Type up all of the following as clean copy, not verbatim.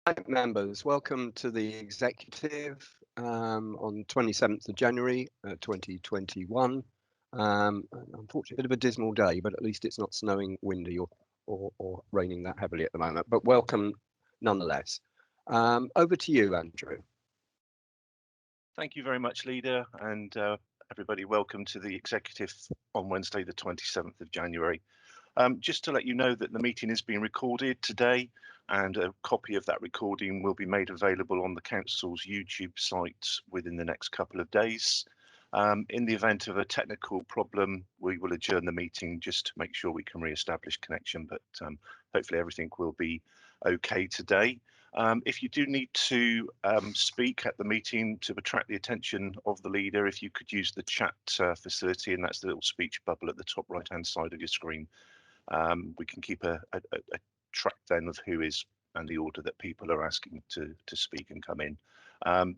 Right, members, welcome to the executive on 27th of January 2021. Unfortunately, a bit of a dismal day, but at least it's not snowing, windy or raining that heavily at the moment, but welcome nonetheless. Over to you, Andrew. Thank you very much, Leader, and everybody welcome to the executive on Wednesday the 27th of January. Just to let you know that the meeting is being recorded today, and a copy of that recording will be made available on the council's YouTube site within the next couple of days. In the event of a technical problem, we will adjourn the meeting just to make sure we can re-establish connection, but hopefully everything will be okay today. If you do need to speak at the meeting to attract the attention of the leader, if you could use the chat facility, and that's the little speech bubble at the top right hand side of your screen. We can keep a track then of who is and the order that people are asking to speak and come in.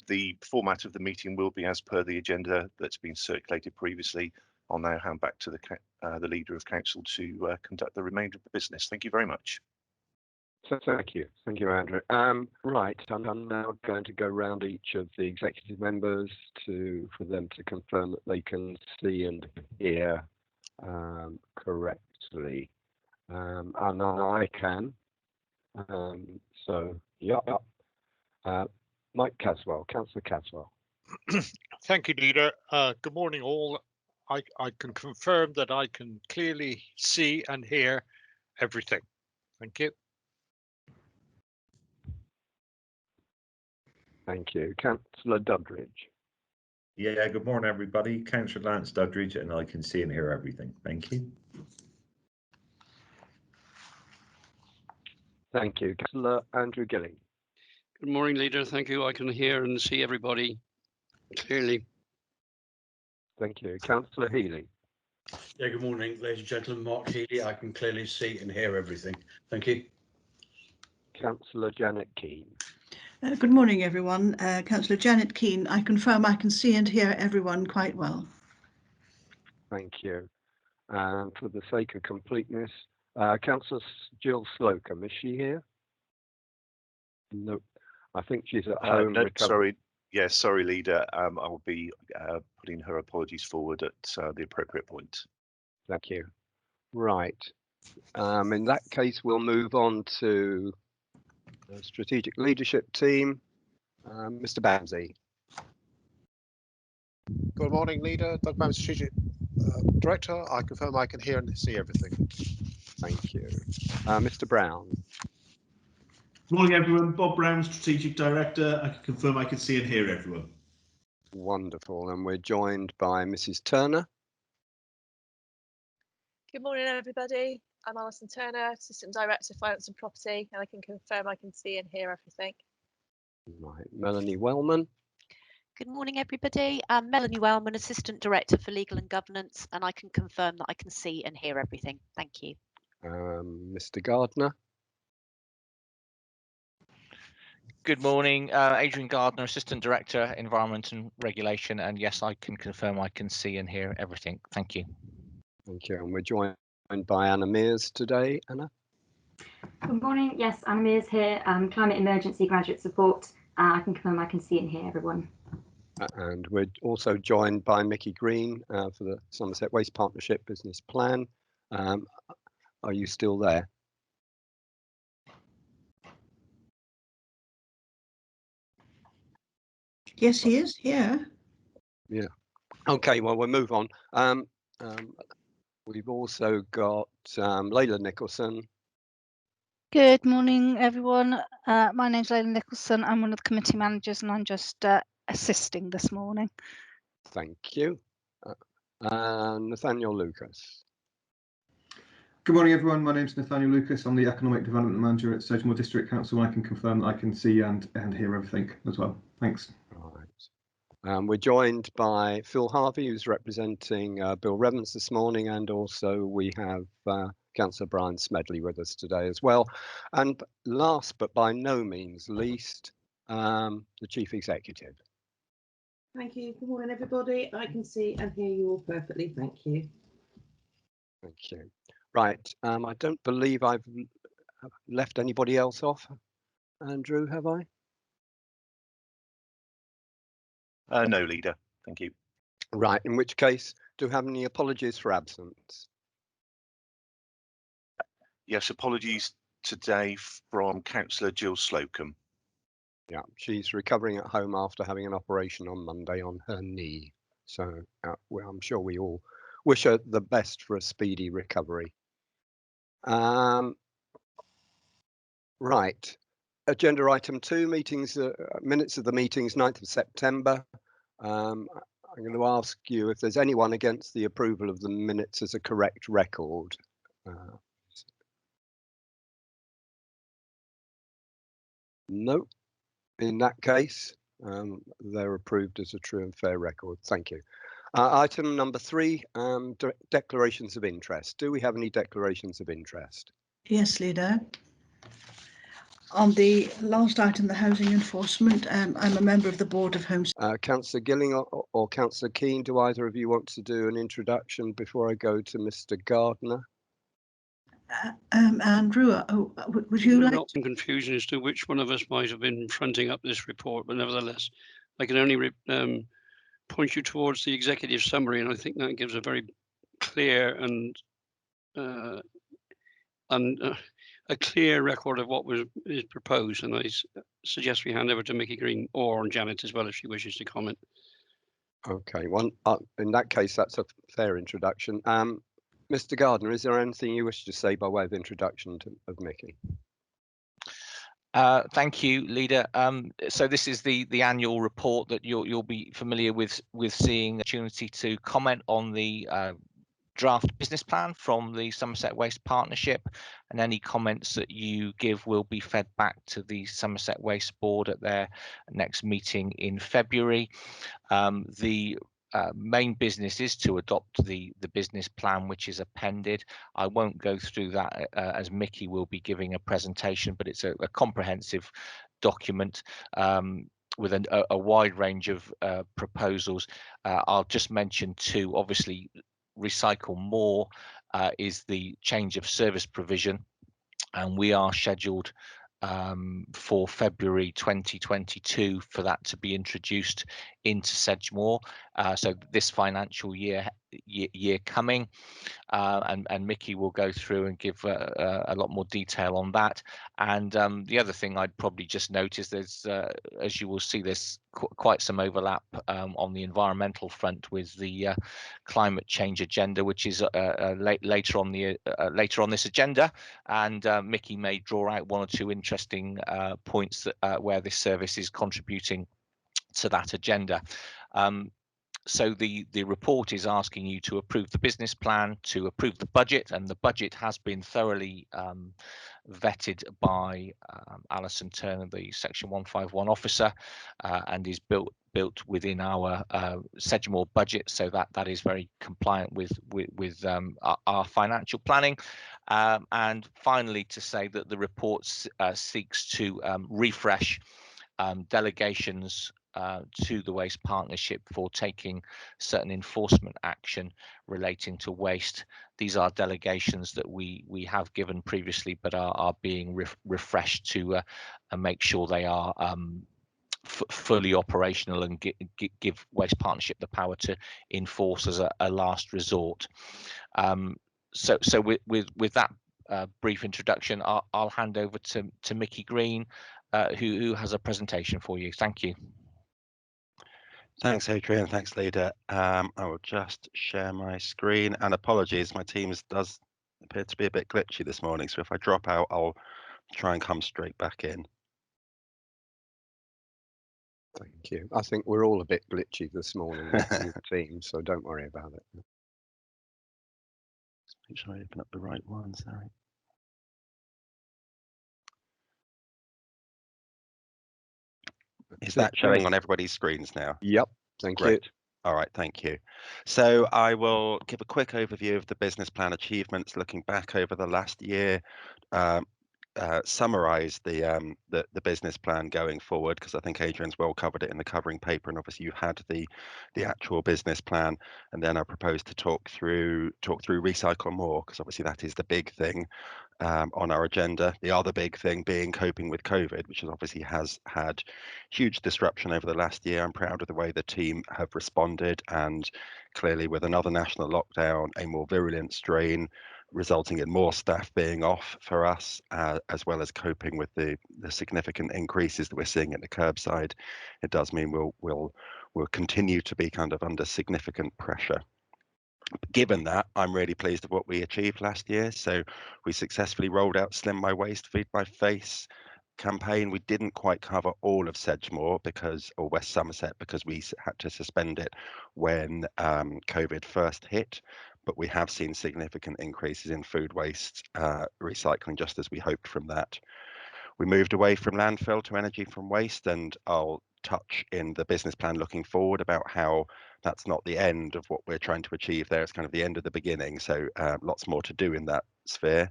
The format of the meeting will be as per the agenda that's been circulated previously. I'll now hand back to the Leader of Council to conduct the remainder of the business. Thank you very much. So thank you, Andrew. Right, I'm now going to go around each of the executive members for them to confirm that they can see and hear correctly, and I can. So yeah, Mike Caswell, Councillor Caswell. Thank you, Leader. Good morning, all. I can confirm that I can clearly see and hear everything. Thank you. Thank you. Councillor Doddridge. Yeah, good morning, everybody. Councillor Lance Doddridge, and I can see and hear everything. Thank you. Thank you. Councillor Andrew Gilling. Good morning, Leader. Thank you. I can hear and see everybody clearly. Thank you. Councillor Healy. Yeah, good morning, ladies and gentlemen. Mark Healy. I can clearly see and hear everything. Thank you. Councillor Janet Keane. Good morning, everyone. Councillor Janet Keane. I confirm I can see and hear everyone quite well. Thank you. And for the sake of completeness, Councillor Jill Slocum, is she here? No, I think she's at home. No, sorry. Yes, sorry, Leader. I'll be putting her apologies forward at the appropriate point. Thank you. Right. In that case, we'll move on to the strategic leadership team. Mr. Bamsey. Good morning, Leader. Doug Bam, Strategic Director. I confirm I can hear and see everything. Thank you. Mr. Brown. Good morning, everyone. Bob Brown, Strategic Director. I can confirm I can see and hear everyone. Wonderful. And we're joined by Mrs. Turner. Good morning, everybody. I'm Alison Turner, Assistant Director, Finance and Property, and I can confirm I can see and hear everything. Right. Melanie Wellman. Good morning, everybody. I'm Melanie Wellman, Assistant Director for Legal and Governance, and I can confirm that I can see and hear everything. Thank you. Mr. Gardner. Good morning, Adrian Gardner, Assistant Director, Environment and Regulation, and yes, I can confirm I can see and hear everything. Thank you. Thank you. And we're joined by Anna Mears today. Anna. Good morning. Yes, Anna Mears here, Climate Emergency Graduate Support. I can confirm I can see and hear everyone. And we're also joined by Mickey Green for the Somerset Waste Partnership Business Plan. Are you still there? Yes, he is. Yeah. Yeah. Okay. Well, we'll move on. We've also got Leland Nicholson. Good morning, everyone. My name's Leland Nicholson. I'm one of the committee managers, and I'm just assisting this morning. Thank you. Nathaniel Lucas. Good morning, everyone. My name is Nathaniel Lucas. I'm the Economic Development Manager at Sedgemoor District Council. I can confirm that I can see and hear everything as well. Thanks. Right. We're joined by Phil Harvey, who's representing Bill Revens this morning, and also we have Councillor Brian Smedley with us today as well. And last but by no means least, the Chief Executive. Thank you. Good morning, everybody. I can see and hear you all perfectly. Thank you. Thank you. Right. I don't believe I've left anybody else off. Andrew, have I? No, Leader. Thank you. Right, in which case, do you have any apologies for absence? Yes, apologies today from Councillor Jill Slocum. Yeah, she's recovering at home after having an operation on Monday on her knee. So well, I'm sure we all wish her the best for a speedy recovery. Right, agenda item 2, meetings, minutes of the meetings 9th of September. I'm going to ask you if there's anyone against the approval of the minutes as a correct record. No. In that case, they're approved as a true and fair record. Thank you. Item number 3, declarations of interest. Do we have any declarations of interest? Yes, Leader. On the last item, the housing enforcement, I'm a member of the Board of Homes. Councillor Gilling or Councillor Keane, do either of you want to do an introduction before I go to Mr. Gardner? Andrew, would you like? Not some confusion as to which one of us might have been fronting up this report, but nevertheless, I can only point you towards the executive summary, and I think that gives a very clear and a clear record of what is proposed. And I suggest we hand over to Mickey Green or Janet as well if she wishes to comment. Okay, in that case, that's a fair introduction. Mr. Gardner, is there anything you wish to say by way of introduction of Mickey? Thank you, Leader. So this is the annual report that you'll be familiar with seeing the opportunity to comment on the draft business plan from the Somerset Waste Partnership, and any comments that you give will be fed back to the Somerset Waste Board at their next meeting in February. The main business is to adopt the business plan, which is appended. I won't go through that as Mickey will be giving a presentation, but it's a comprehensive document with a wide range of proposals. I'll just mention 2. Obviously, Recycle More is the change of service provision, and we are scheduled for February 2022 for that to be introduced into Sedgemoor. So this financial year coming, and Mickey will go through and give a lot more detail on that. And the other thing I'd probably just note is there's, as you will see, there's quite some overlap on the environmental front with the climate change agenda, which is later on this agenda. And Mickey may draw out 1 or 2 interesting points that, where this service is contributing to that agenda. So the report is asking you to approve the business plan, to approve the budget, and the budget has been thoroughly vetted by Alison Turner, the Section 151 officer, and is built within our Sedgemoor budget, so that is very compliant with our financial planning. And finally, to say that the report seeks to refresh delegations to the Waste Partnership for taking certain enforcement action relating to waste. These are delegations that we have given previously, but are being refreshed to make sure they are fully operational and give Waste Partnership the power to enforce as a last resort. So with that brief introduction, I'll hand over to Mickey Green, who has a presentation for you. Thank you. Thanks, Adrian. Thanks, Leader. I will just share my screen, and apologies, my Teams does appear to be a bit glitchy this morning, so if I drop out, I'll try and come straight back in. Thank you. I think we're all a bit glitchy this morning with Teams, so don't worry about it. Make sure I open up the right one, sorry. Is that showing on everybody's screens now? Yep, thank Great. you. All right, thank you. So I will give a quick overview of the business plan achievements looking back over the last year, summarise the business plan going forward, because I think Adrian's well covered it in the covering paper, and obviously you had the actual business plan, and then I propose to talk through Recycle More, because obviously that is the big thing on our agenda. The other big thing being coping with COVID, which obviously has had huge disruption over the last year. I'm proud of the way the team have responded, and clearly with another national lockdown, a more virulent strain resulting in more staff being off for us, as well as coping with the significant increases that we're seeing at the curbside, it does mean we'll continue to be kind of under significant pressure. Given that, I'm really pleased with what we achieved last year. So we successfully rolled out Slim My Waste, Feed My Face campaign. We didn't quite cover all of Sedgemoor or West Somerset, because we had to suspend it when COVID first hit. But we have seen significant increases in food waste recycling, just as we hoped from that. We moved away from landfill to energy from waste, and I'll touch in the business plan looking forward about how that's not the end of what we're trying to achieve there. It's kind of the end of the beginning. So lots more to do in that sphere.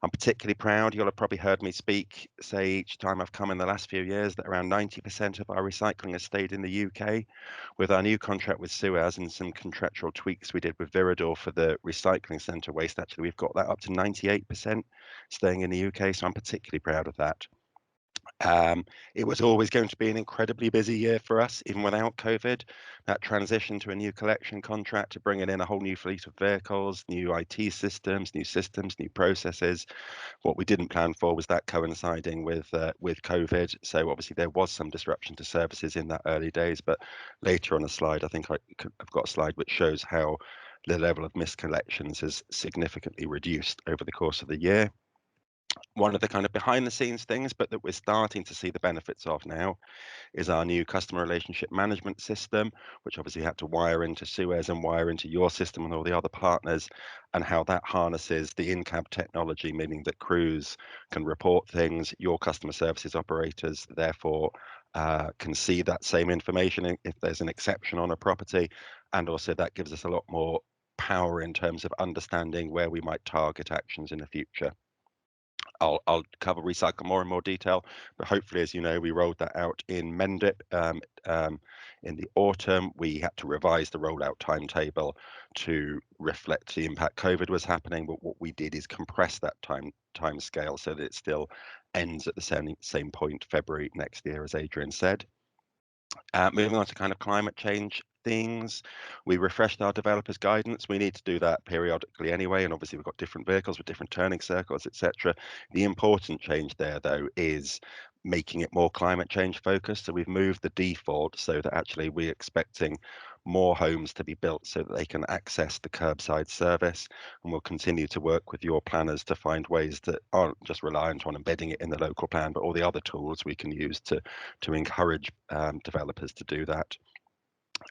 I'm particularly proud, you'll have probably heard me say each time I've come in the last few years, that around 90% of our recycling has stayed in the UK. With our new contract with Suez and some contractual tweaks we did with Residual for the recycling centre waste, actually we've got that up to 98% staying in the UK, so I'm particularly proud of that. It was always going to be an incredibly busy year for us, even without COVID. That transition to a new collection contract, to bringing in a whole new fleet of vehicles, new IT systems, new processes. What we didn't plan for was that coinciding with COVID. So obviously there was some disruption to services in that early days. But later on a slide, I think I've got a slide which shows how the level of missed collections has significantly reduced over the course of the year. One of the kind of behind the scenes things, but that we're starting to see the benefits of now, is our new customer relationship management system, which obviously had to wire into Suez and wire into your system and all the other partners, and how that harnesses the in-cab technology, meaning that crews can report things, your customer services operators therefore can see that same information if there's an exception on a property, and also that gives us a lot more power in terms of understanding where we might target actions in the future. I'll cover Recycle More in more detail, but hopefully, as you know, we rolled that out in Mendip in the autumn. We had to revise the rollout timetable to reflect the impact COVID was happening, but what we did is compress that time scale so that it still ends at the same point, February next year, as Adrian said. Moving on to kind of climate change things, we refreshed our developers guidance. We need to do that periodically anyway, and obviously we've got different vehicles with different turning circles, etc. The important change there though is making it more climate change focused. So we've moved the default so that actually we're expecting more homes to be built so that they can access the curbside service, and we'll continue to work with your planners to find ways that aren't just reliant on embedding it in the local plan, but all the other tools we can use to encourage developers to do that.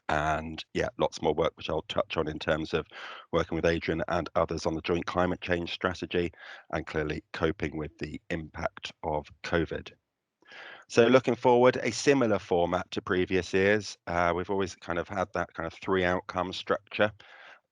And yeah, lots more work which I'll touch on in terms of working with Adrian and others on the joint climate change strategy, and clearly coping with the impact of COVID. So looking forward, a similar format to previous years. We've always kind of had that kind of 3 outcome structure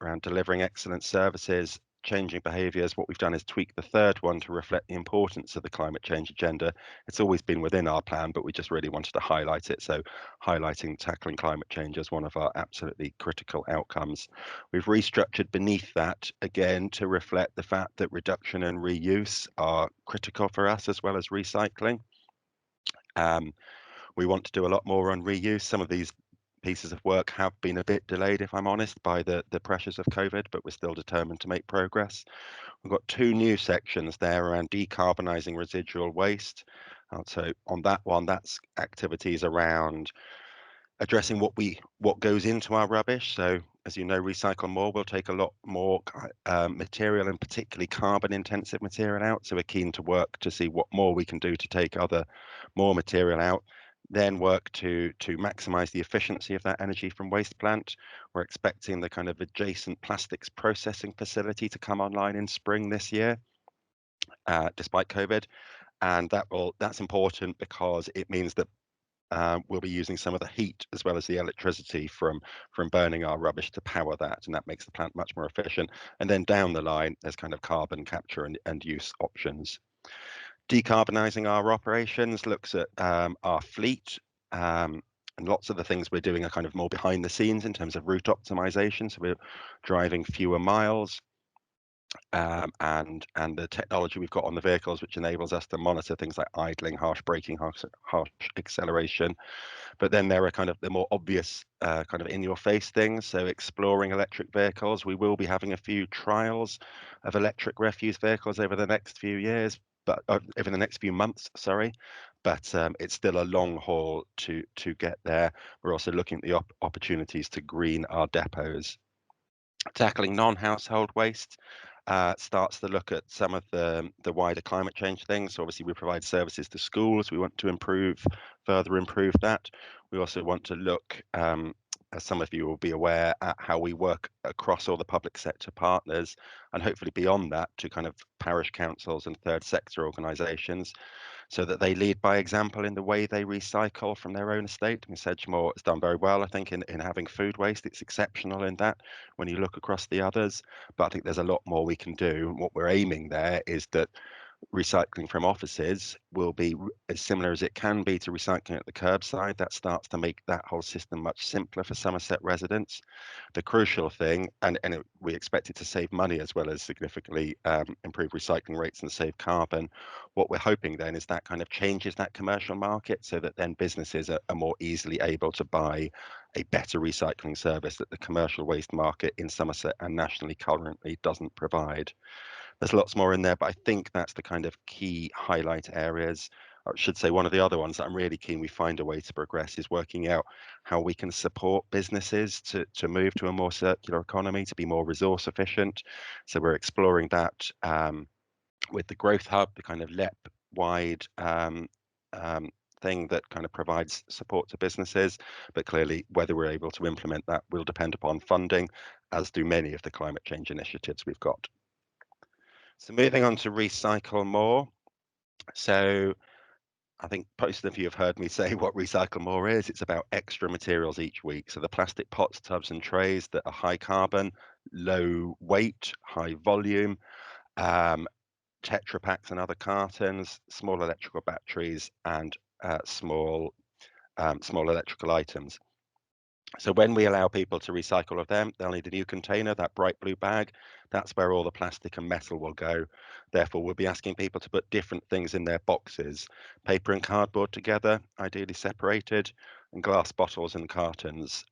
around delivering excellent services, changing behaviours. What we've done is tweak the third one to reflect the importance of the climate change agenda. It's always been within our plan, but we just really wanted to highlight it. So highlighting tackling climate change as one of our absolutely critical outcomes. We've restructured beneath that again to reflect the fact that reduction and reuse are critical for us, as well as recycling. We want to do a lot more on reuse. Some of these pieces of work have been a bit delayed, if I'm honest, by the pressures of COVID, but we're still determined to make progress. We've got 2 new sections there around decarbonising residual waste. So on that one, that's activities around addressing what goes into our rubbish. So as you know, Recycle More will take a lot more material, and particularly carbon intensive material out. So we're keen to work to see what more we can do to take more material out. Then work to maximise the efficiency of that energy from waste plant. We're expecting the kind of adjacent plastics processing facility to come online in spring this year, despite COVID. And that's important because it means that we'll be using some of the heat as well as the electricity from burning our rubbish to power that, and that makes the plant much more efficient. And then down the line, there's kind of carbon capture and use options. Decarbonizing our operations looks at our fleet, and lots of the things we're doing are kind of more behind the scenes in terms of route optimization. So we're driving fewer miles, and the technology we've got on the vehicles, which enables us to monitor things like idling, harsh braking, harsh acceleration. But then there are kind of the more obvious kind of in-your-face things. So exploring electric vehicles. We will be having a few trials of electric refuse vehicles over the next few years, but over the next few months, sorry. But it's still a long haul to get there. We're also looking at the opportunities to green our depots. Tackling non-household waste starts to look at some of the wider climate change things. So obviously we provide services to schools. We want to further improve that. We also want to look, as some of you will be aware, at how we work across all the public sector partners, and hopefully beyond that to kind of parish councils and third sector organisations, so that they lead by example in the way they recycle from their own estate. I mean, Sedgemoor has done very well, I think, in having food waste. It's exceptional in that when you look across the others, but I think there's a lot more we can do. And what we're aiming there is that recycling from offices will be as similar as it can be to recycling at the curbside. That starts to make that whole system much simpler for Somerset residents. The crucial thing, we expect it to save money as well as significantly improve recycling rates and save carbon. What we're hoping then is that kind of changes that commercial market, so that then businesses are more easily able to buy a better recycling service that the commercial waste market in Somerset and nationally currently doesn't provide. There's lots more in there, but I think that's the kind of key highlight areas. I should say one of the other ones that I'm really keen we find a way to progress is working out how we can support businesses to move to a more circular economy, to be more resource efficient. So we're exploring that with the Growth Hub, the kind of LEP-wide thing that kind of provides support to businesses. But clearly, whether we're able to implement that will depend upon funding, as do many of the climate change initiatives we've got. So moving on to Recycle More. So I think most of you have heard me say what Recycle More is. It's about extra materials each week. So the plastic pots, tubs and trays that are high carbon, low weight, high volume, Tetra Paks and other cartons, small electrical batteries, and small electrical items. So when we allow people to recycle of them, they'll need a new container, that bright blue bag. That's where all the plastic and metal will go. Therefore, we'll be asking people to put different things in their boxes. Paper and cardboard together, ideally separated, and glass bottles and cartons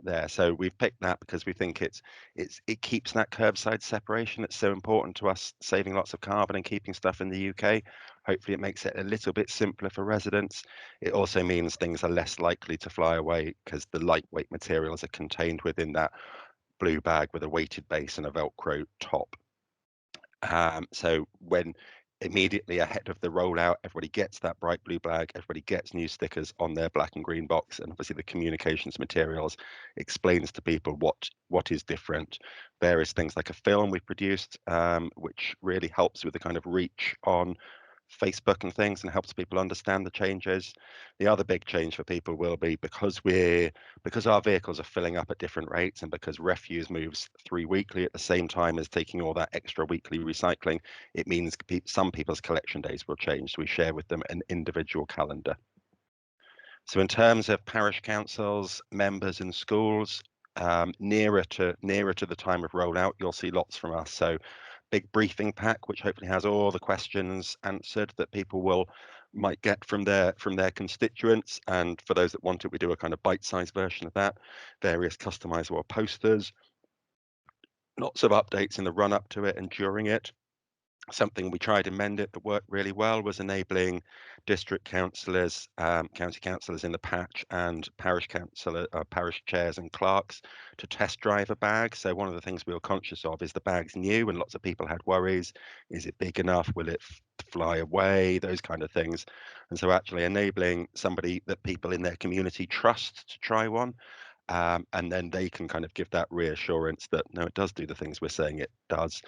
there. So we've picked that because we think it keeps that curbside separation. It's so important to us, saving lots of carbon and keeping stuff in the UK. Hopefully it makes it a little bit simpler for residents. It also means things are less likely to fly away because the lightweight materials are contained within that blue bag with a weighted base and a Velcro top. So when immediately ahead of the rollout, everybody gets that bright blue bag, everybody gets new stickers on their black and green box, and obviously the communications materials explains to people what is different. Various things like a film we produced, which really helps with the kind of reach on Facebook and things and helps people understand the changes. The other big change for people will be because our vehicles are filling up at different rates, and because refuse moves 3 weekly at the same time as taking all that extra weekly recycling, it means some people's collection days will change. So we share with them an individual calendar. So in terms of parish councils, members and schools, nearer to the time of rollout, you'll see lots from us. So big briefing pack, which hopefully has all the questions answered that people might get from their constituents. And for those that want it, we do a kind of bite-sized version of that. Various customizable posters, lots of updates in the run-up to it and during it. Something we tried in Mendip that worked really well was enabling district councillors, county councillors in the patch, and parish chairs and clerks to test drive a bag. So one of the things we were conscious of is the bag's new, and lots of people had worries. Is it big enough? Will it fly away? Those kind of things. And so actually enabling somebody that people in their community trust to try one. And then they can kind of give that reassurance that no, it does do the things we're saying it does.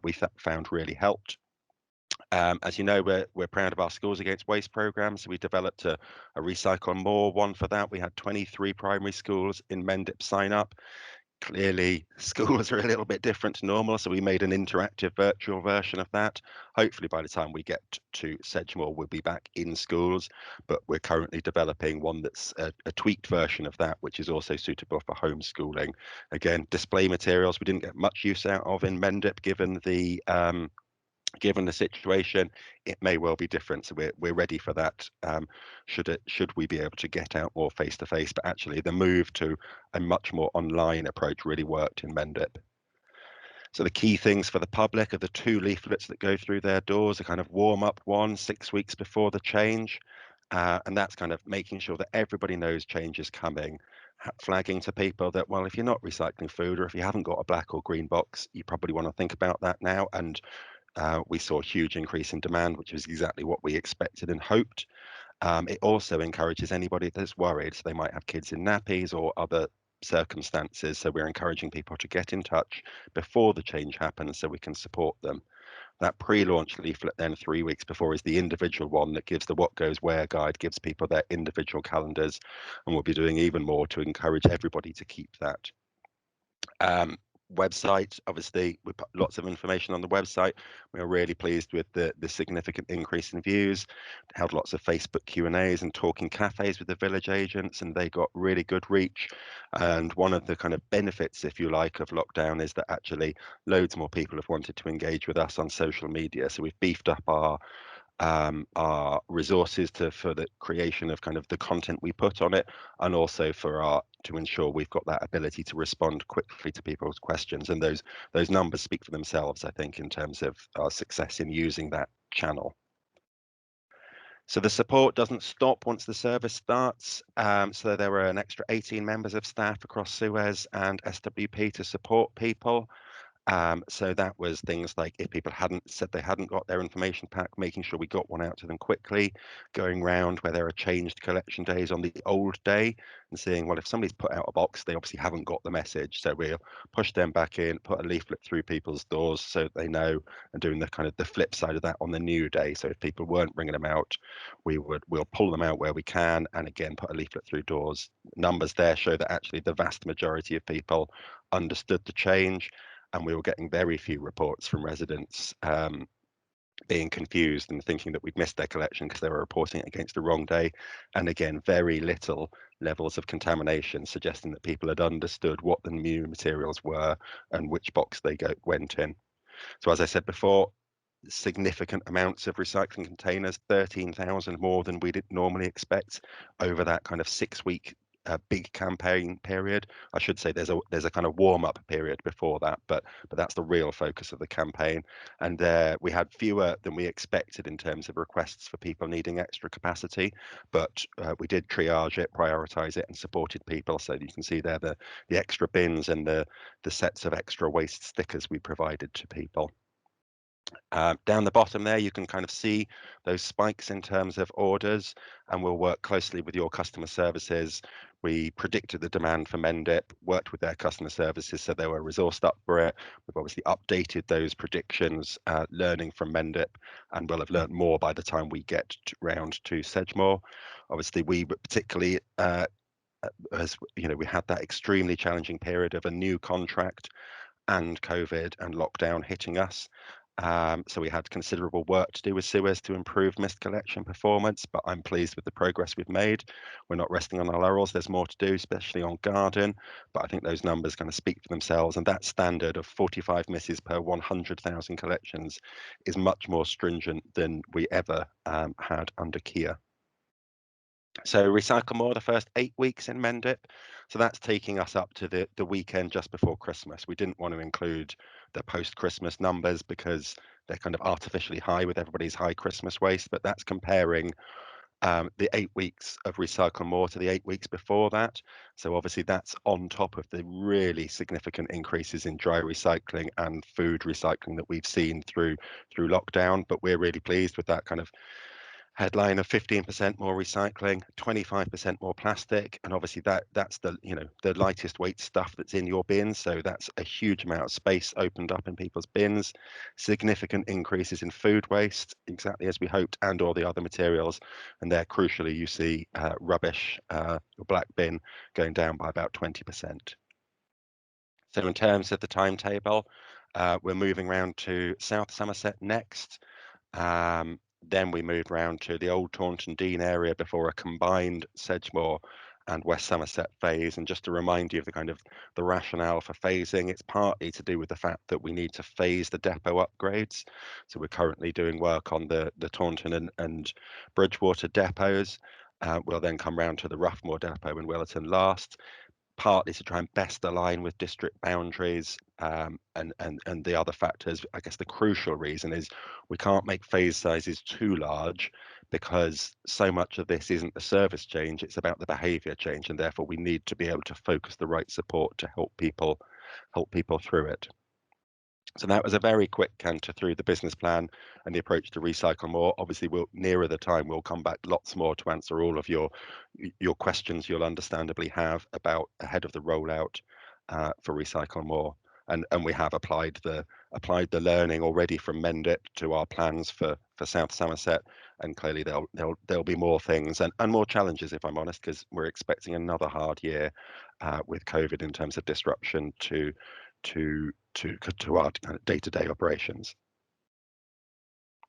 We found really helped. As you know, we're proud of our Schools Against Waste programme, so we developed a Recycle More one for that. We had 23 primary schools in Mendip sign up. Clearly, schools are a little bit different to normal, so we made an interactive virtual version of that. Hopefully, by the time we get to Sedgemoor, we'll be back in schools, but we're currently developing one that's a tweaked version of that, which is also suitable for homeschooling. Again, display materials we didn't get much use out of in Mendip, given the situation. It may well be different, so we're ready for that. Should we be able to get out more face to face? But actually, the move to a much more online approach really worked in Mendip. So the key things for the public are the 2 leaflets that go through their doors, a kind of warm up one 6 weeks before the change, and that's kind of making sure that everybody knows change is coming. Flagging to people that, well, if you're not recycling food or if you haven't got a black or green box, you probably want to think about that now. And we saw a huge increase in demand, which was exactly what we expected and hoped. It also encourages anybody that's worried, so they might have kids in nappies or other circumstances. So we're encouraging people to get in touch before the change happens so we can support them. That pre-launch leaflet then 3 weeks before is the individual one that gives the what goes where guide, gives people their individual calendars, and we'll be doing even more to encourage everybody to keep that. Website, obviously we put lots of information on the website. We are really pleased with the significant increase in views. Held lots of Facebook Q&As and talking cafes with the village agents, and they got really good reach. And one of the kind of benefits, if you like, of lockdown is that actually loads more people have wanted to engage with us on social media. So we've beefed up our resources for the creation of kind of the content we put on it, and also to ensure we've got that ability to respond quickly to people's questions. And those numbers speak for themselves, I think, in terms of our success in using that channel. So the support doesn't stop once the service starts. So there were an extra 18 members of staff across Suez and SWP to support people. So that was things like if people hadn't said they hadn't got their information pack, making sure we got one out to them quickly, going round where there are changed collection days on the old day and seeing, well, if somebody's put out a box, they obviously haven't got the message. So we'll push them back in, put a leaflet through people's doors so they know, and doing the kind of the flip side of that on the new day. So if people weren't bringing them out, we'll pull them out where we can, and again, put a leaflet through doors. Numbers there show that actually the vast majority of people understood the change, and we were getting very few reports from residents being confused and thinking that we'd missed their collection because they were reporting it against the wrong day. And again, very little levels of contamination, suggesting that people had understood what the new materials were and which box they went in. So as I said before, significant amounts of recycling containers, 13,000 more than we did normally expect over that kind of 6-week big campaign period. I should say there's a kind of warm-up period before that, but that's the real focus of the campaign. And we had fewer than we expected in terms of requests for people needing extra capacity, but we did triage it, prioritize it, and supported people. So you can see there the extra bins and the sets of extra waste stickers we provided to people. Down the bottom there, you can kind of see those spikes in terms of orders, and we'll work closely with your customer services. We predicted the demand for Mendip, worked with their customer services so they were resourced up for it. We've obviously updated those predictions, learning from Mendip, and we'll have learned more by the time we get round to Sedgemoor. Obviously, we particularly, as you know, we had that extremely challenging period of a new contract and COVID and lockdown hitting us. So we had considerable work to do with Suez to improve mist collection performance, but I'm pleased with the progress we've made. We're not resting on our laurels. There's more to do, especially on garden, but I think those numbers kind of speak for themselves, and that standard of 45 misses per 100,000 collections is much more stringent than we ever had under Kia. So recycle more the first 8 weeks in Mendip. So that's taking us up to the weekend just before Christmas. We didn't want to include the post-Christmas numbers because they're kind of artificially high with everybody's high Christmas waste, but that's comparing the 8 weeks of recycle more to the 8 weeks before that. So obviously that's on top of the really significant increases in dry recycling and food recycling that we've seen through lockdown. But we're really pleased with that kind of headline of 15% more recycling, 25% more plastic, and obviously that's the the lightest weight stuff that's in your bins. So that's a huge amount of space opened up in people's bins. Significant increases in food waste, exactly as we hoped, and all the other materials. And there, crucially, you see rubbish, your black bin, going down by about 20%. So in terms of the timetable, we're moving round to South Somerset next. Then we moved round to the Old Taunton Dean area before a combined Sedgemoor and West Somerset phase. And just to remind you of the rationale for phasing, it's partly to do with the fact that we need to phase the depot upgrades. So we're currently doing work on the Taunton and Bridgewater depots. We'll then come round to the Roughmoor depot in Willerton last, partly to try and best align with district boundaries, and the other factors. I guess the crucial reason is we can't make phase sizes too large because so much of this isn't the service change, it's about the behaviour change, and therefore we need to be able to focus the right support to help people through it. So that was a very quick canter through the business plan and the approach to recycle more. Obviously, nearer the time, we'll come back lots more to answer all of your questions you'll understandably have about ahead of the rollout for recycle more. And we have applied the learning already from Mendip to our plans for South Somerset, and clearly there'll be more things and more challenges, if I'm honest, because we're expecting another hard year with COVID in terms of disruption to our kind of day-to-day operations.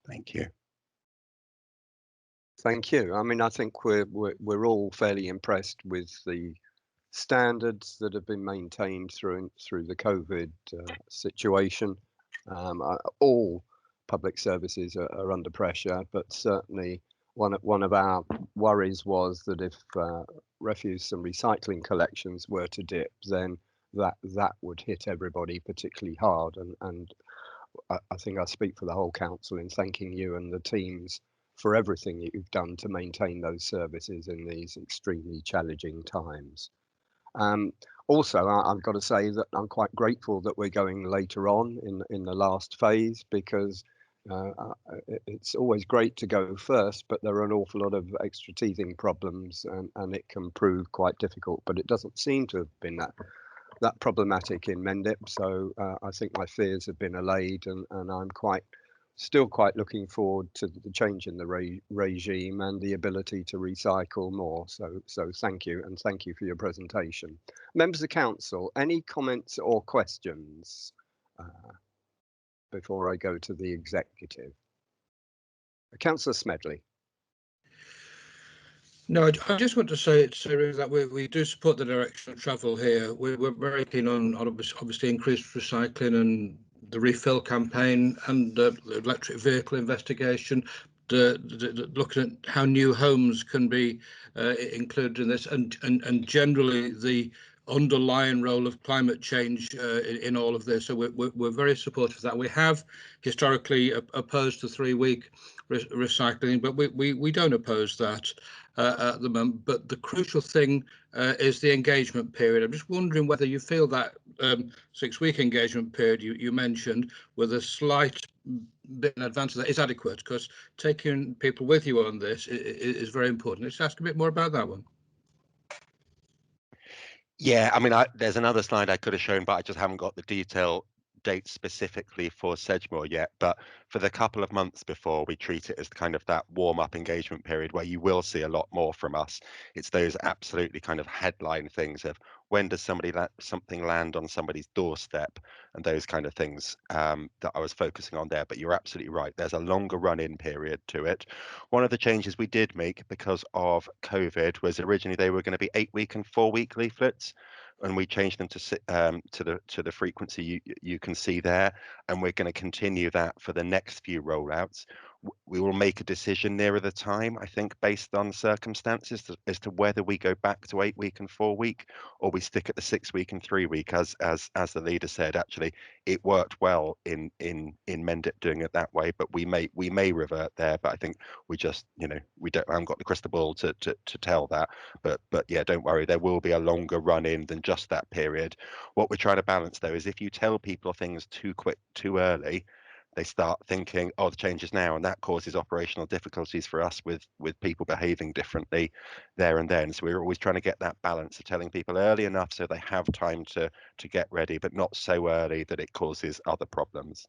Thank you. Thank you. I mean, I think we're all fairly impressed with the standards that have been maintained through the COVID situation. All public services are under pressure, but certainly one of our worries was that if refuse and recycling collections were to dip, then that would hit everybody particularly hard, and I think I speak for the whole council in thanking you and the teams for everything that you've done to maintain those services in these extremely challenging times. Also, I've got to say that I'm quite grateful that we're going later on in the last phase, because it's always great to go first, but there are an awful lot of extra teething problems, and it can prove quite difficult, but it doesn't seem to have been that problematic in Mendip. So I think my fears have been allayed, and I'm still quite looking forward to the change in the regime and the ability to recycle more. So thank you, and thank you for your presentation. Members of council, any comments or questions before I go to the executive? Councillor Smedley. No, I just want to say that we do support the direction of travel here. We're very keen on obviously increased recycling and the refill campaign and the electric vehicle investigation, looking at how new homes can be included in this, and generally the underlying role of climate change in all of this. So we're very supportive of that. We have historically opposed the 3-week recycling, but we don't oppose that at the moment. But the crucial thing is the engagement period. I'm just wondering whether you feel that 6-week engagement period you mentioned, with a slight bit in advance of that, is adequate, because taking people with you on this is very important. Let's ask a bit more about that one. Yeah, I mean, there's another slide I could have shown, but I just haven't got the detail date specifically for Sedgemoor yet. But for the couple of months before, we treat it as kind of that warm-up engagement period where you will see a lot more from us. It's those absolutely kind of headline things of when does something land on somebody's doorstep, and those kind of things that I was focusing on there. But you're absolutely right, there's a longer run-in period to it. One of the changes we did make because of COVID was originally they were going to be 8-week and 4-week leaflets, and we changed them to the frequency you can see there, and we're going to continue that for the next few rollouts. We will make a decision nearer the time, I think, based on circumstances as to whether we go back to 8-week and 4-week, or we stick at the 6-week and 3-week. As the leader said, actually, it worked well in Mendip doing it that way, but we may revert there. But I think we just, I haven't got the crystal ball to tell that. But yeah, don't worry, there will be a longer run in than just that period. What we're trying to balance though is if you tell people things too quick, too early, they start thinking, oh, the change is now, and that causes operational difficulties for us with people behaving differently there and then. So we're always trying to get that balance of telling people early enough so they have time to get ready, but not so early that it causes other problems.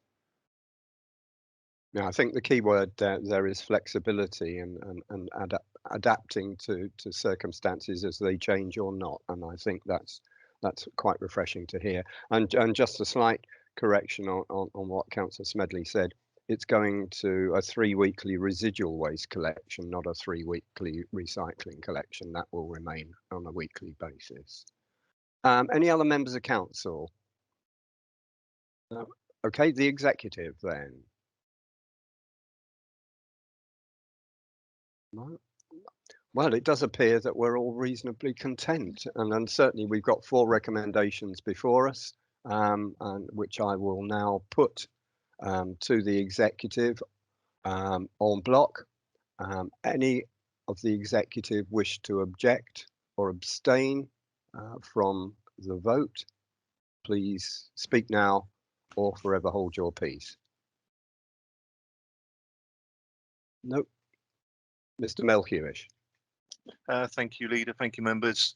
Yeah, I think the key word there is flexibility and adapting to circumstances as they change or not, and I think that's that's quite refreshing to hear. And just a slight correction on what Councillor Smedley said. It's going to a 3 weekly residual waste collection, not a 3 weekly recycling collection. That will remain on a weekly basis. Any other members of council? No? Okay, the executive then. No? Well, it does appear that we're all reasonably content, and certainly we've got 4 recommendations before us, and which I will now put to the executive en bloc. Any of the executive wish to object or abstain from the vote, please speak now or forever hold your peace. Nope. Mr. Melhuish. Thank you, Leader. Thank you, members.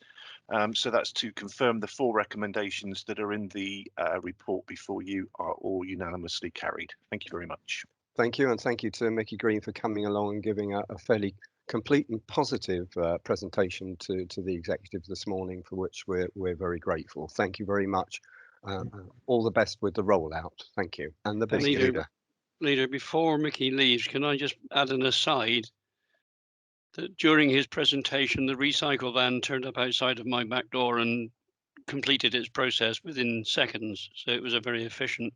So that's to confirm the 4 recommendations that are in the report before you are all unanimously carried. Thank you very much. Thank you, and thank you to Mickey Green for coming along and giving a fairly complete and positive presentation to the executive this morning, for which we're very grateful. Thank you very much. All the best with the rollout. Thank you. And the business leader. Leader, before Mickey leaves, can I just add an aside that during his presentation, the recycle van turned up outside of my back door and completed its process within seconds. So it was a very efficient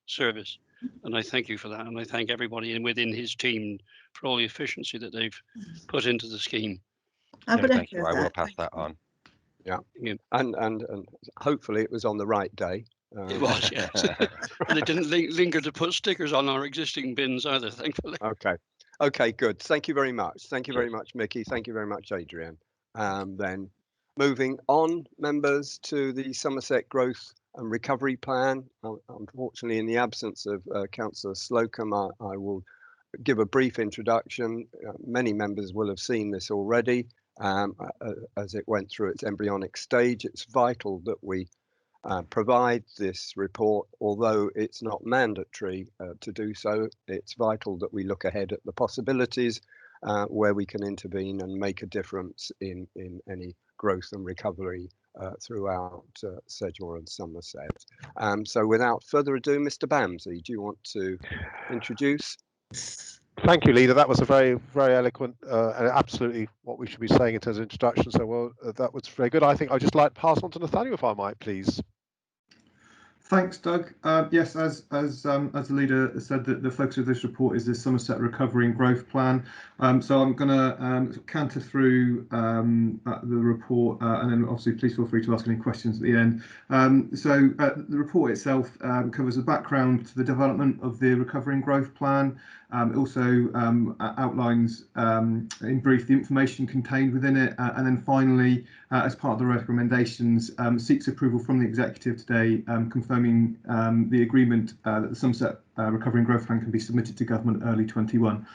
service. And I thank you for that. And I thank everybody within his team for all the efficiency that they've put into the scheme. Thank you. I will pass that on. Yeah. And hopefully it was on the right day. It was, yes. And it didn't linger to put stickers on our existing bins either, thankfully. Okay, good. Thank you very much. Thank you very much, Mickey. Thank you very much, Adrian. Then moving on, members, to the Somerset Growth and Recovery Plan. Unfortunately, in the absence of Councillor Slocum, I will give a brief introduction. Many members will have seen this already. As it went through its embryonic stage, it's vital that we provide this report, although it's not mandatory to do so. It's vital that we look ahead at the possibilities where we can intervene and make a difference in any growth and recovery throughout Sedgemoor and Somerset. So without further ado, Mr. Bamsey, do you want to introduce? Thank you, Leader. That was a very, very eloquent and absolutely what we should be saying in terms of introduction. So, well, that was very good. I think I'd just like to pass on to Nathaniel, if I might, please. Thanks, Doug. Yes, as the leader said, the focus of this report is the Somerset Recovery and Growth Plan. So I'm going to canter through the report, and then obviously please feel free to ask any questions at the end. So the report itself covers the background to the development of the Recovery and Growth Plan. It also outlines in brief the information contained within it, and then finally, as part of the recommendations, seeks approval from the executive today, confirming the agreement that the Somerset Recovery and Growth Plan can be submitted to government early 21.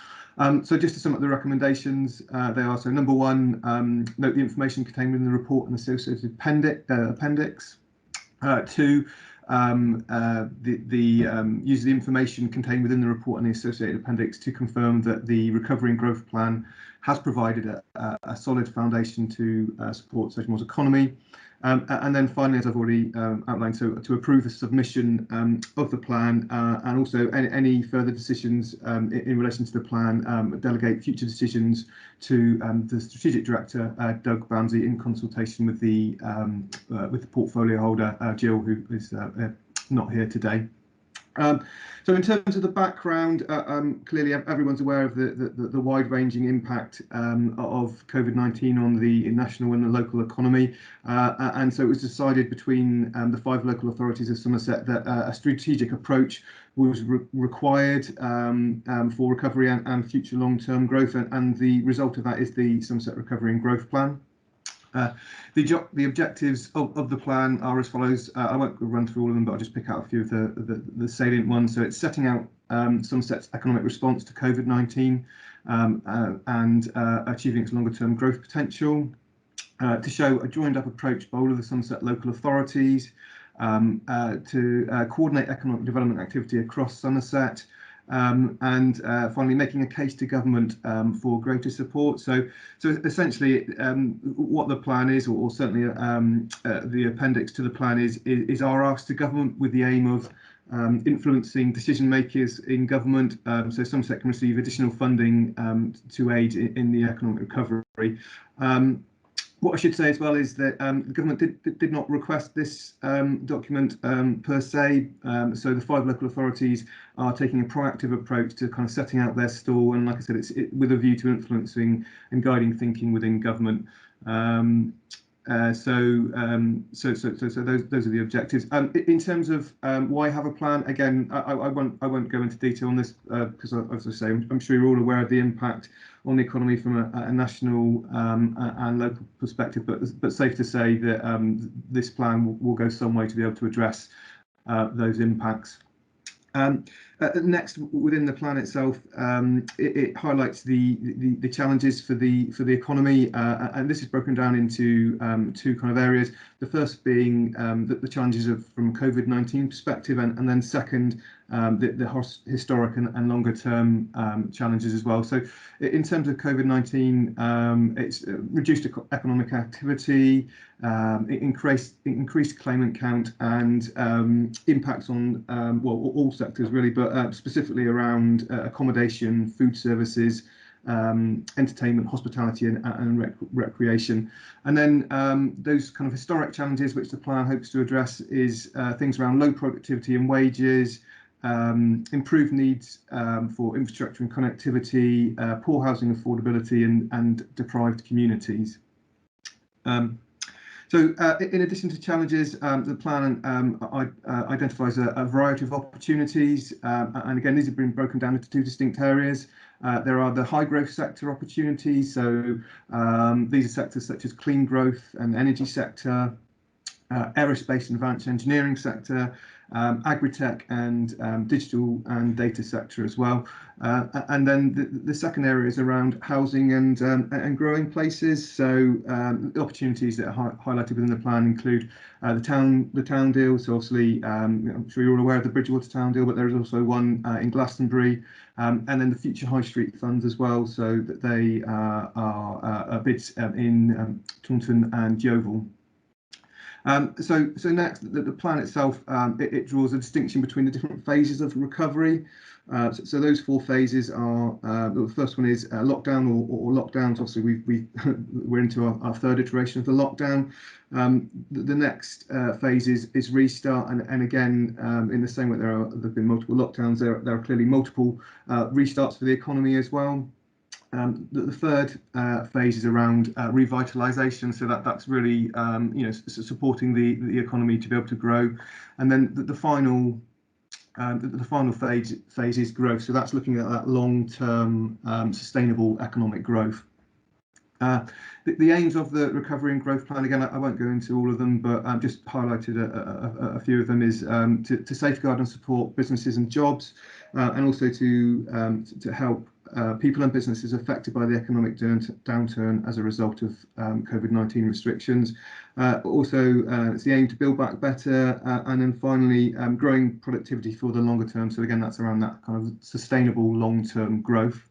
So just to sum up the recommendations, they are: so number 1, note the information contained within the report and associated appendix. 2, use the information contained within the report and the associated appendix to confirm that the Recovery and Growth Plan has provided a solid foundation to support Sedgemoor's economy. And then finally, as I've already outlined, so to approve the submission of the plan, and also any further decisions in relation to the plan, delegate future decisions to the Strategic Director, Doug Bamsey, in consultation with the portfolio holder, Jill, who is not here today. So in terms of the background, clearly everyone's aware of the wide-ranging impact of COVID-19 on the national and the local economy, and so it was decided between the 5 local authorities of Somerset that a strategic approach was required for recovery and future long-term growth, and the result of that is the Somerset Recovery and Growth Plan. The objectives of the plan are as follows. I won't run through all of them, but I'll just pick out a few of the salient ones. So it's setting out Somerset's economic response to COVID-19 and achieving its longer-term growth potential, to show a joined-up approach by all of the Somerset local authorities, to coordinate economic development activity across Somerset, and finally making a case to government for greater support. So essentially what the plan is, or certainly the appendix to the plan is our ask to government with the aim of influencing decision makers in government, so Somerset can receive additional funding to aid in the economic recovery. What I should say as well is that the government did not request this document per se, so the 5 local authorities are taking a proactive approach to kind of setting out their stall, and like I said, it's with a view to influencing and guiding thinking within government. So those are the objectives. In terms of why have a plan, again, I won't go into detail on this because, as I say, I'm sure you're all aware of the impact on the economy from a national and local perspective, but safe to say that this plan will go some way to be able to address those impacts. Next, within the plan itself, it highlights the challenges for the economy, and this is broken down into 2 kind of areas. The first being the challenges from a COVID-19 perspective, and then second, the historic and longer term challenges as well. So in terms of COVID-19, it's reduced economic activity, increased claimant count, and impacts on well, all sectors really, but specifically around accommodation, food services, entertainment, hospitality, and recreation. And then those kind of historic challenges which the plan hopes to address is things around low productivity and wages, improved needs for infrastructure and connectivity, poor housing affordability, and deprived communities. So in addition to challenges, the plan identifies a variety of opportunities, and again, these have been broken down into 2 distinct areas. There are the high growth sector opportunities, so these are sectors such as clean growth and energy sector, aerospace and advanced engineering sector, agri-tech, and digital and data sector as well. And then the second area is around housing and growing places. So the opportunities that are highlighted within the plan include the town deal. So obviously, I'm sure you're all aware of the Bridgewater town deal, but there is also one in Glastonbury, and then the Future High Street Fund as well. So that they are bids in Taunton and Yeovil. So next, the plan itself, it draws a distinction between the different phases of recovery. So those 4 phases are, the first one is lockdown or lockdowns. Obviously, we're into our 3rd iteration of the lockdown. The next phase is restart, and again, in the same way there have been multiple lockdowns, there are clearly multiple restarts for the economy as well. The 3rd phase is around revitalisation, so that's really supporting the economy to be able to grow, and then the final phase is growth. So that's looking at that long-term sustainable economic growth. The aims of the recovery and growth plan, again, I won't go into all of them, but I've just highlighted a few of them, is to safeguard and support businesses and jobs, and also to help people and businesses affected by the economic downturn as a result of COVID-19 restrictions. Also, it's the aim to build back better, and then finally, growing productivity for the longer term. So again, that's around that kind of sustainable long-term growth.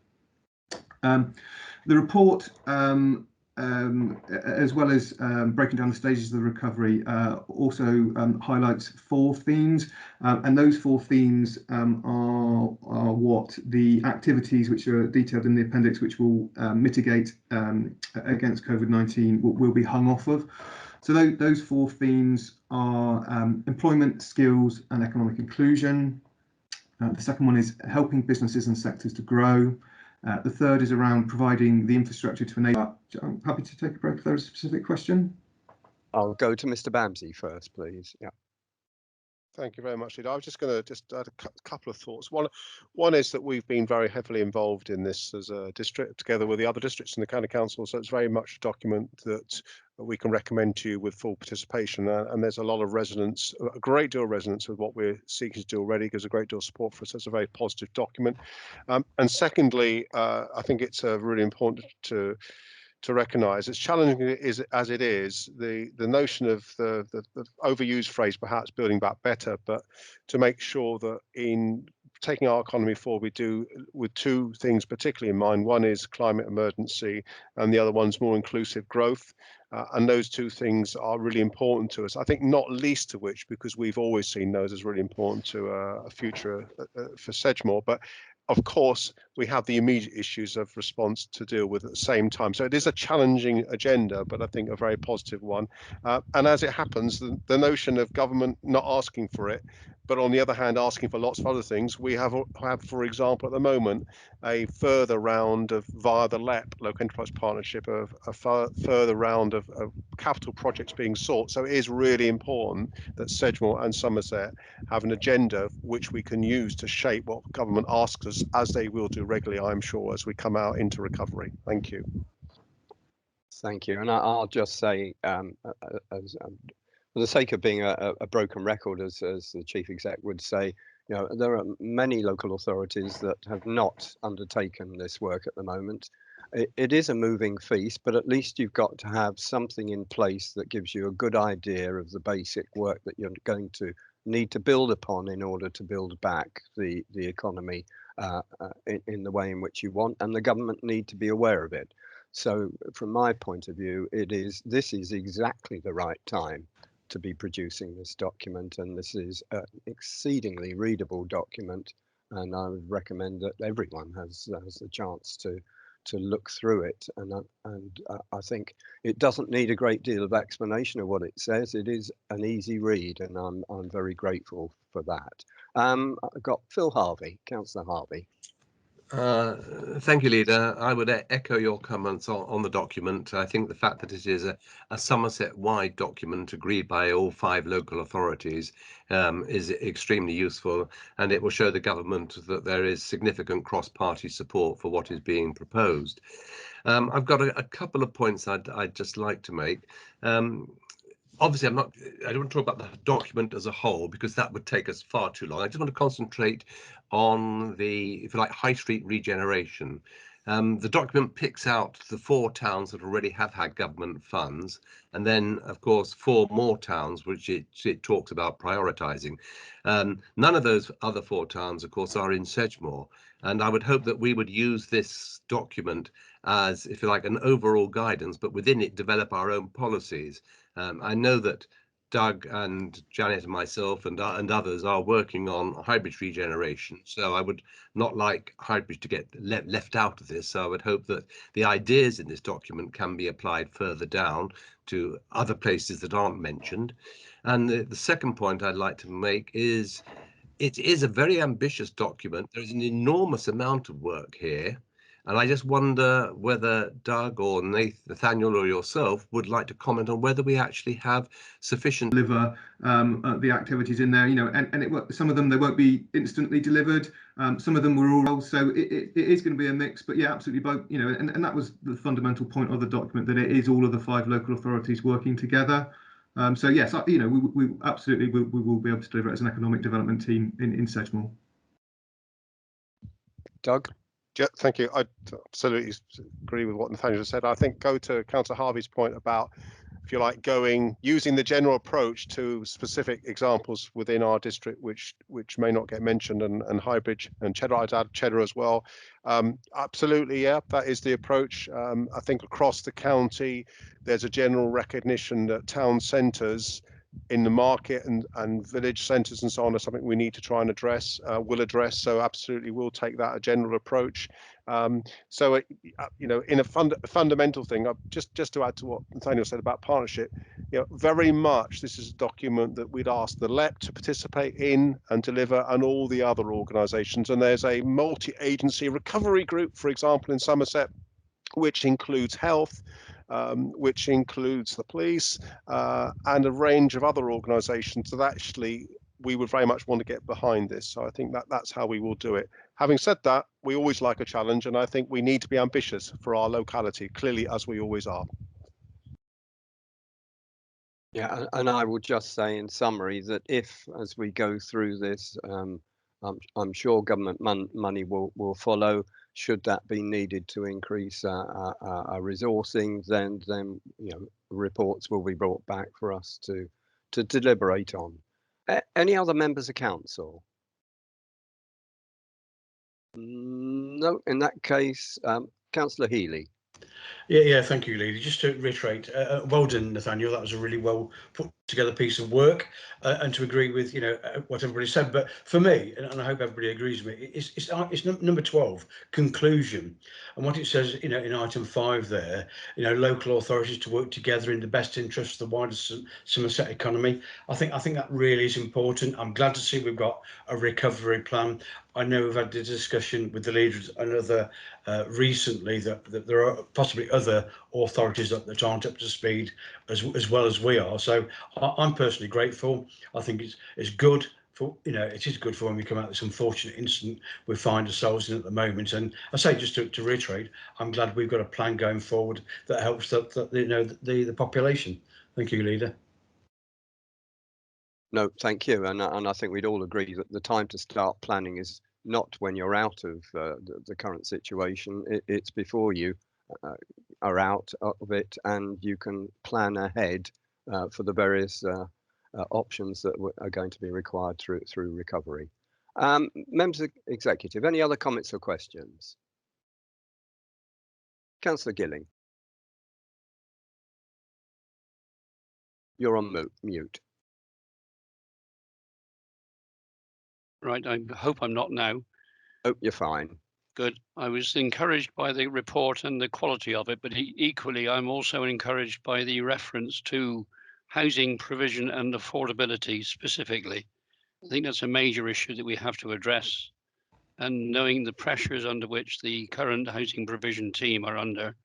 The report, as well as breaking down the stages of the recovery, also highlights 4 themes, and those 4 themes are what the activities which are detailed in the appendix, which will mitigate against COVID-19, will be hung off of. So those 4 themes are employment, skills, and economic inclusion. The second one is helping businesses and sectors to grow. The third is around providing the infrastructure to enable. I'm happy to take a break if there is a specific question. I'll go to Mr. Bamsey first, please. Yeah. Thank you very much, Leader. I was just going to add a couple of thoughts. One is that we've been very heavily involved in this as a district, together with the other districts in the county council. So it's very much a document that we can recommend to you with full participation. And there's a lot of resonance, a great deal of resonance with what we're seeking to do already. There's a great deal of support for us. So it's a very positive document. And secondly, I think it's really important to recognise, as challenging as it is, the notion of the overused phrase, perhaps building back better, but to make sure that in taking our economy forward, we do with two things particularly in mind. One is climate emergency, and the other one's more inclusive growth. And those two things are really important to us. I think not least of which, because we've always seen those as really important to a future for Sedgemoor. But of course, we have the immediate issues of response to deal with at the same time. So it is a challenging agenda, but I think a very positive one. And as it happens, the notion of government not asking for it, but on the other hand, asking for lots of other things. We have, for example, at the moment, a further round of, via the LEP, Local Enterprise Partnership, of a further round of capital projects being sought. So it is really important that Sedgemoor and Somerset have an agenda which we can use to shape what government asks us, as they will do regularly, I'm sure, as we come out into recovery. Thank you. Thank you. And I'll just say, for the sake of being a broken record, as the Chief Exec would say, you know, there are many local authorities that have not undertaken this work at the moment. It is a moving feast, but at least you've got to have something in place that gives you a good idea of the basic work that you're going to need to build upon in order to build back the economy in the way in which you want, and the government need to be aware of it. So from my point of view, this is exactly the right time to be producing this document, and this is an exceedingly readable document, and I would recommend that everyone has the chance to look through it. And I think it doesn't need a great deal of explanation of what it says. It is an easy read, and I'm very grateful for that. I've got Phil Harvey, Councillor Harvey. Thank you, Leader. I would echo your comments on the document. I think the fact that it is a Somerset-wide document agreed by all 5 local authorities is extremely useful, and it will show the government that there is significant cross-party support for what is being proposed. I've got a couple of points I'd just like to make. Obviously, I don't want to talk about the document as a whole because that would take us far too long. I just want to concentrate on the, if you like, high street regeneration. The document picks out the 4 towns that already have had government funds, and then, of course, 4 more towns which it talks about prioritising. None of those other 4 towns, of course, are in Sedgemoor, and I would hope that we would use this document as, if you like, an overall guidance, but within it develop our own policies. I know that Doug and Janet and myself and others are working on hybrid regeneration, so I would not like hybrid to get left out of this. So I would hope that the ideas in this document can be applied further down to other places that aren't mentioned. And the second point I'd like to make is it is a very ambitious document. There's an enormous amount of work here. And I just wonder whether Doug or Nathaniel or yourself would like to comment on whether we actually have sufficient deliver the activities in there, you know, and some of them they won't be instantly delivered. Some of them were all, so it is going to be a mix. But yeah, absolutely, both, you know, and that was the fundamental point of the document, that it is all of the 5 local authorities working together. So yes, you know, we absolutely we will be able to deliver it as an economic development team in Sedgemoor. Doug. Yeah, thank you. I absolutely agree with what Nathaniel said. I think go to Councillor Harvey's point about, if you like, using the general approach to specific examples within our district, which may not get mentioned, and Highbridge and Cheddar. I'd add Cheddar as well. Absolutely, yeah, that is the approach. I think across the county, there's a general recognition that town centres in the market and village centres and so on are something we need to try and will address. So absolutely, we'll take that a general approach. So you know, in a fundamental thing, just to add to what Nathaniel said about partnership, you know, very much this is a document that we'd ask the LEP to participate in and deliver, and all the other organisations. And there's a multi-agency recovery group, for example, in Somerset, which includes health, which includes the police, and a range of other organisations that actually we would very much want to get behind this. So I think that's how we will do it. Having said that, we always like a challenge, and I think we need to be ambitious for our locality, clearly, as we always are. Yeah, and I will just say in summary that if, as we go through this, I'm sure government money will follow. Should that be needed to increase our resourcing, then you know, reports will be brought back for us to deliberate on. Any other members of council? No, in that case, Councillor Healy. Yeah, thank you, Leader. Just to reiterate, well done, Nathaniel. That was a really well put together piece of work, and to agree with what everybody said. But for me, and I hope everybody agrees with me, it's number 12, conclusion, and what it says, in item 5 there, local authorities to work together in the best interest of the wider Somerset economy. I think that really is important. I'm glad to see we've got a recovery plan. I know we've had the discussion with the leaders and other recently that there are possibly other authorities that aren't up to speed as well as we are. So I'm personally grateful. I think it's good for, it is good for when we come out of this unfortunate incident we find ourselves in at the moment. And I say, just to reiterate, I'm glad we've got a plan going forward that helps the population. Thank you, Leader. No, thank you. And I think we'd all agree that the time to start planning is not when you're out of the current situation. It's before you are out of it, and you can plan ahead for the various options that are going to be required through recovery. Members of Executive, any other comments or questions? Councillor Gilling. You're on mute. Right, I hope I'm not now. Oh, you're fine. Good. I was encouraged by the report and the quality of it, but equally, I'm also encouraged by the reference to housing provision and affordability specifically. I think that's a major issue that we have to address. And knowing the pressures under which the current housing provision team are under,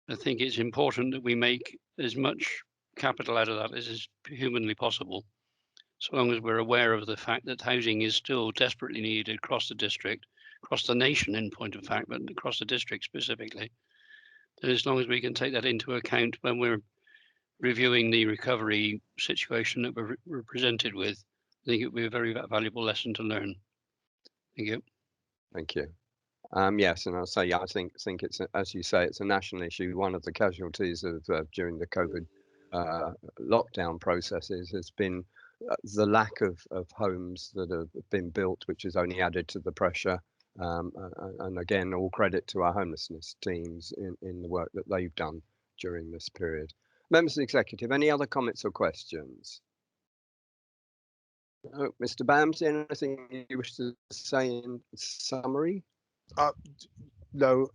I think it's important that we make as much capital out of that as is humanly possible, so long as we're aware of the fact that housing is still desperately needed across the district, across the nation in point of fact, but across the district specifically. And as long as we can take that into account when we're reviewing the recovery situation that we're presented with, I think it would be a very valuable lesson to learn. Thank you. Thank you. Yes, and I'll say, I think it's, as you say, it's a national issue. One of the casualties of during the COVID lockdown processes has been the lack of homes that have been built, which has only added to the pressure. And again, all credit to our homelessness teams in the work that they've done during this period. Members of the Executive, any other comments or questions? Oh, Mr. Bams, anything you wish to say in summary? No,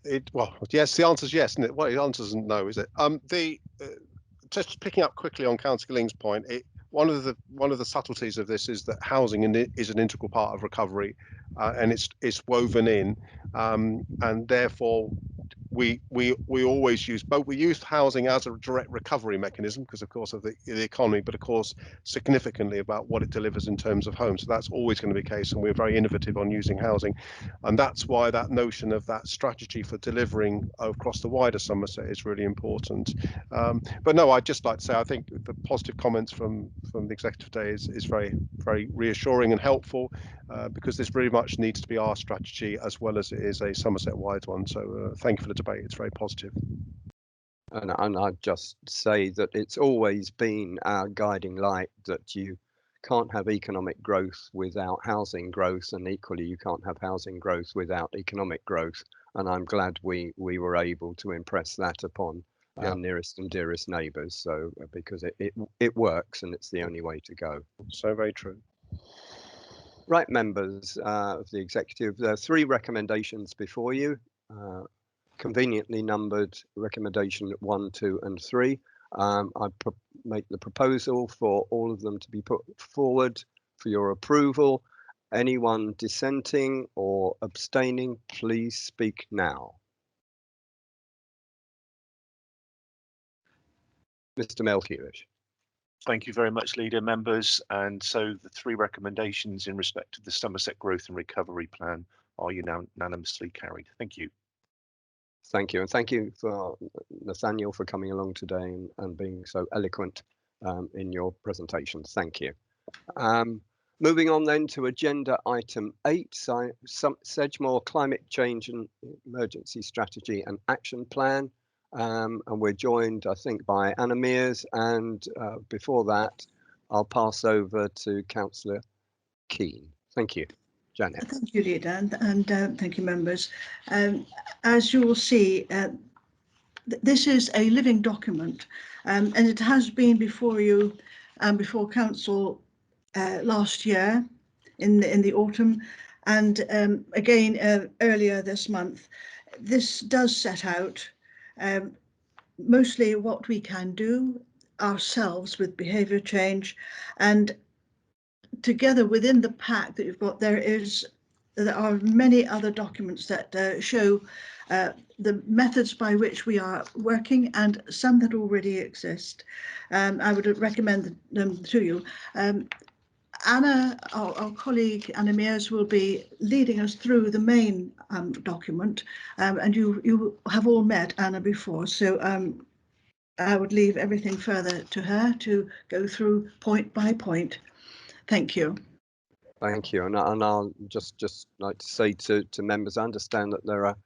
yes, the answer is yes, isn't it? Well, the answer isn't no, is it? Just picking up quickly on Councillor Gilling's point, one of the subtleties of this is that housing is an integral part of recovery, and it's woven in, and therefore we always use housing as a direct recovery mechanism because of course of the economy, but of course significantly about what it delivers in terms of homes. So that's always going to be the case, and we're very innovative on using housing, and that's why that notion of that strategy for delivering across the wider Somerset is really important. But no, I'd just like to say I think the positive comments from the executive today is very, very reassuring and helpful, because this very much needs to be our strategy as well as it is a Somerset-wide one. So thank you for the debate. It's very positive. And I'd just say that it's always been our guiding light that you can't have economic growth without housing growth, and equally you can't have housing growth without economic growth. And I'm glad we were able to impress that upon our nearest and dearest neighbours. So because it works, and it's the only way to go. So very true. Right, members of the executive, there are 3 recommendations before you, conveniently numbered recommendation 1, 2 and 3. I make the proposal for all of them to be put forward for your approval. Anyone dissenting or abstaining, please speak now. Mr. Melchior. Thank you very much, Leader, members. And so the 3 recommendations in respect of the Somerset Growth and Recovery Plan are unanimously carried. Thank you. Thank you, and thank you for Nathaniel for coming along today and being so eloquent in your presentation. Thank you. Moving on then to agenda item 8, Sedgemoor Climate Change and Emergency Strategy and Action Plan. And we're joined, I think, by Anna Mears, and before that, I'll pass over to Councillor Keane. Thank you. Janet. Thank you, Leader, and thank you, members. As you will see, this is a living document, and it has been before you and before Council last year in the autumn, and again earlier this month. This does set out mostly what we can do ourselves with behaviour change, and together within the pack that you've got, there are many other documents that show the methods by which we are working, and some that already exist. I would recommend them to you. Anna, our colleague Anna Mears, will be leading us through the main document, and you have all met Anna before, so I would leave everything further to her to go through point by point. Thank you. Thank you, and I'll just like to say to members, I understand that there are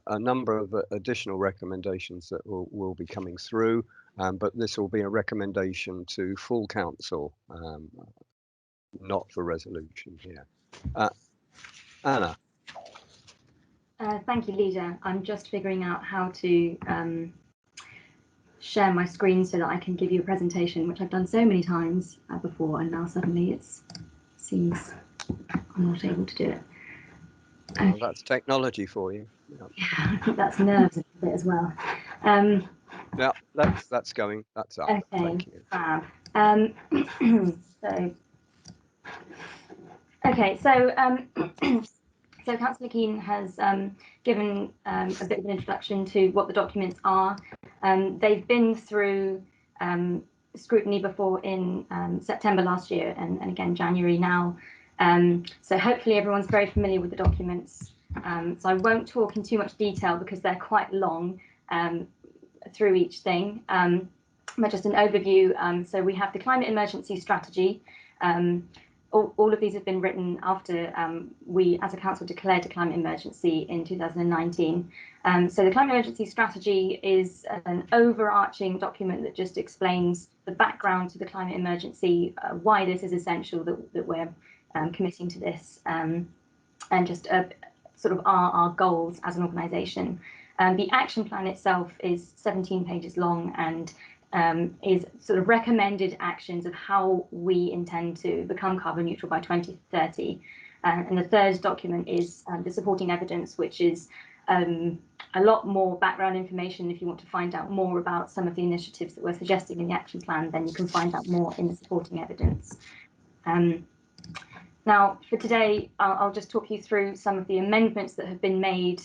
a number of additional recommendations that will be coming through, but this will be a recommendation to full council, not for resolution here. Anna. Thank you, Leader. I'm just figuring out how to share my screen so that I can give you a presentation, which I've done so many times before, and now suddenly it seems I'm not able to do it. Well, that's technology for you. Yeah. I think that's nerves a bit as well. Yeah, that's going. That's up. Okay, Thank you. fab. So Councillor Keane has given a bit of an introduction to what the documents are. They've been through scrutiny before in September last year and again January now. So hopefully everyone's very familiar with the documents. So I won't talk in too much detail because they're quite long through each thing. But just an overview. So we have the climate emergency strategy. All of these have been written after we as a council declared a climate emergency in 2019. So the climate emergency strategy is an overarching document that just explains the background to the climate emergency, why this is essential that we're committing to this, and just sort of our goals as an organisation. The action plan itself is 17 pages long and is sort of recommended actions of how we intend to become carbon neutral by 2030. And the third document is the supporting evidence, which is a lot more background information. If you want to find out more about some of the initiatives that we're suggesting in the action plan, then you can find out more in the supporting evidence. Now, for today, I'll just talk you through some of the amendments that have been made,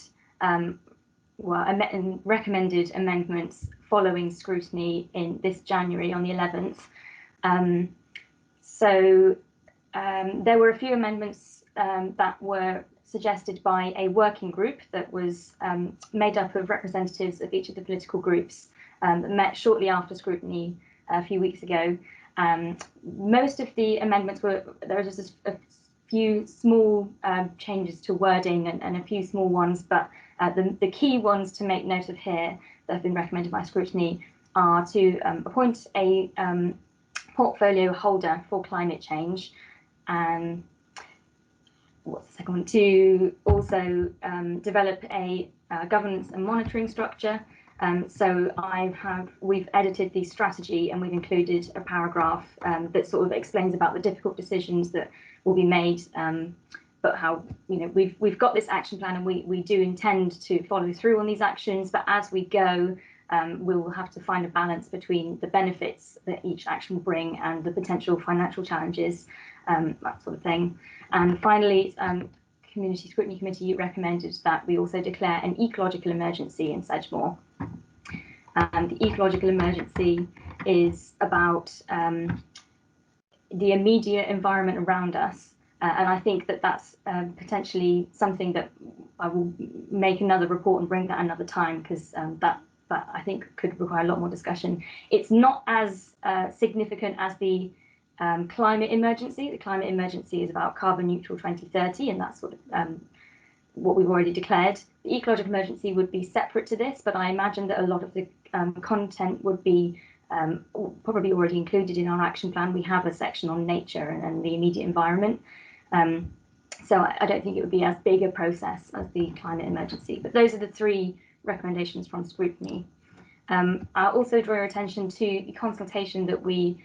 recommended amendments following scrutiny in this January on the 11th. There were a few amendments that were suggested by a working group that was made up of representatives of each of the political groups that met shortly after scrutiny a few weeks ago. Most of the amendments there was just a few small changes to wording and a few small ones, but the key ones to make note of here that have been recommended by scrutiny are to appoint a portfolio holder for climate change. What's the second one? To also develop a governance and monitoring structure. So we've edited the strategy and we've included a paragraph that sort of explains about the difficult decisions that will be made, but how we've got this action plan and we do intend to follow through on these actions. But as we go, we will have to find a balance between the benefits that each action will bring and the potential financial challenges, that sort of thing. And finally, Community Scrutiny Committee recommended that we also declare an ecological emergency in Sedgemoor. The ecological emergency is about the immediate environment around us, and I think that that's potentially something that I will make another report and bring that another time, because that I think could require a lot more discussion. It's not as significant as the climate emergency. The climate emergency is about carbon neutral 2030, and that's sort of what we've already declared. The ecological emergency would be separate to this, but I imagine that a lot of the content would be probably already included in our action plan. We have a section on nature and the immediate environment. So I don't think it would be as big a process as the climate emergency. But those are the 3 recommendations from scrutiny. I'll also draw your attention to the consultation that we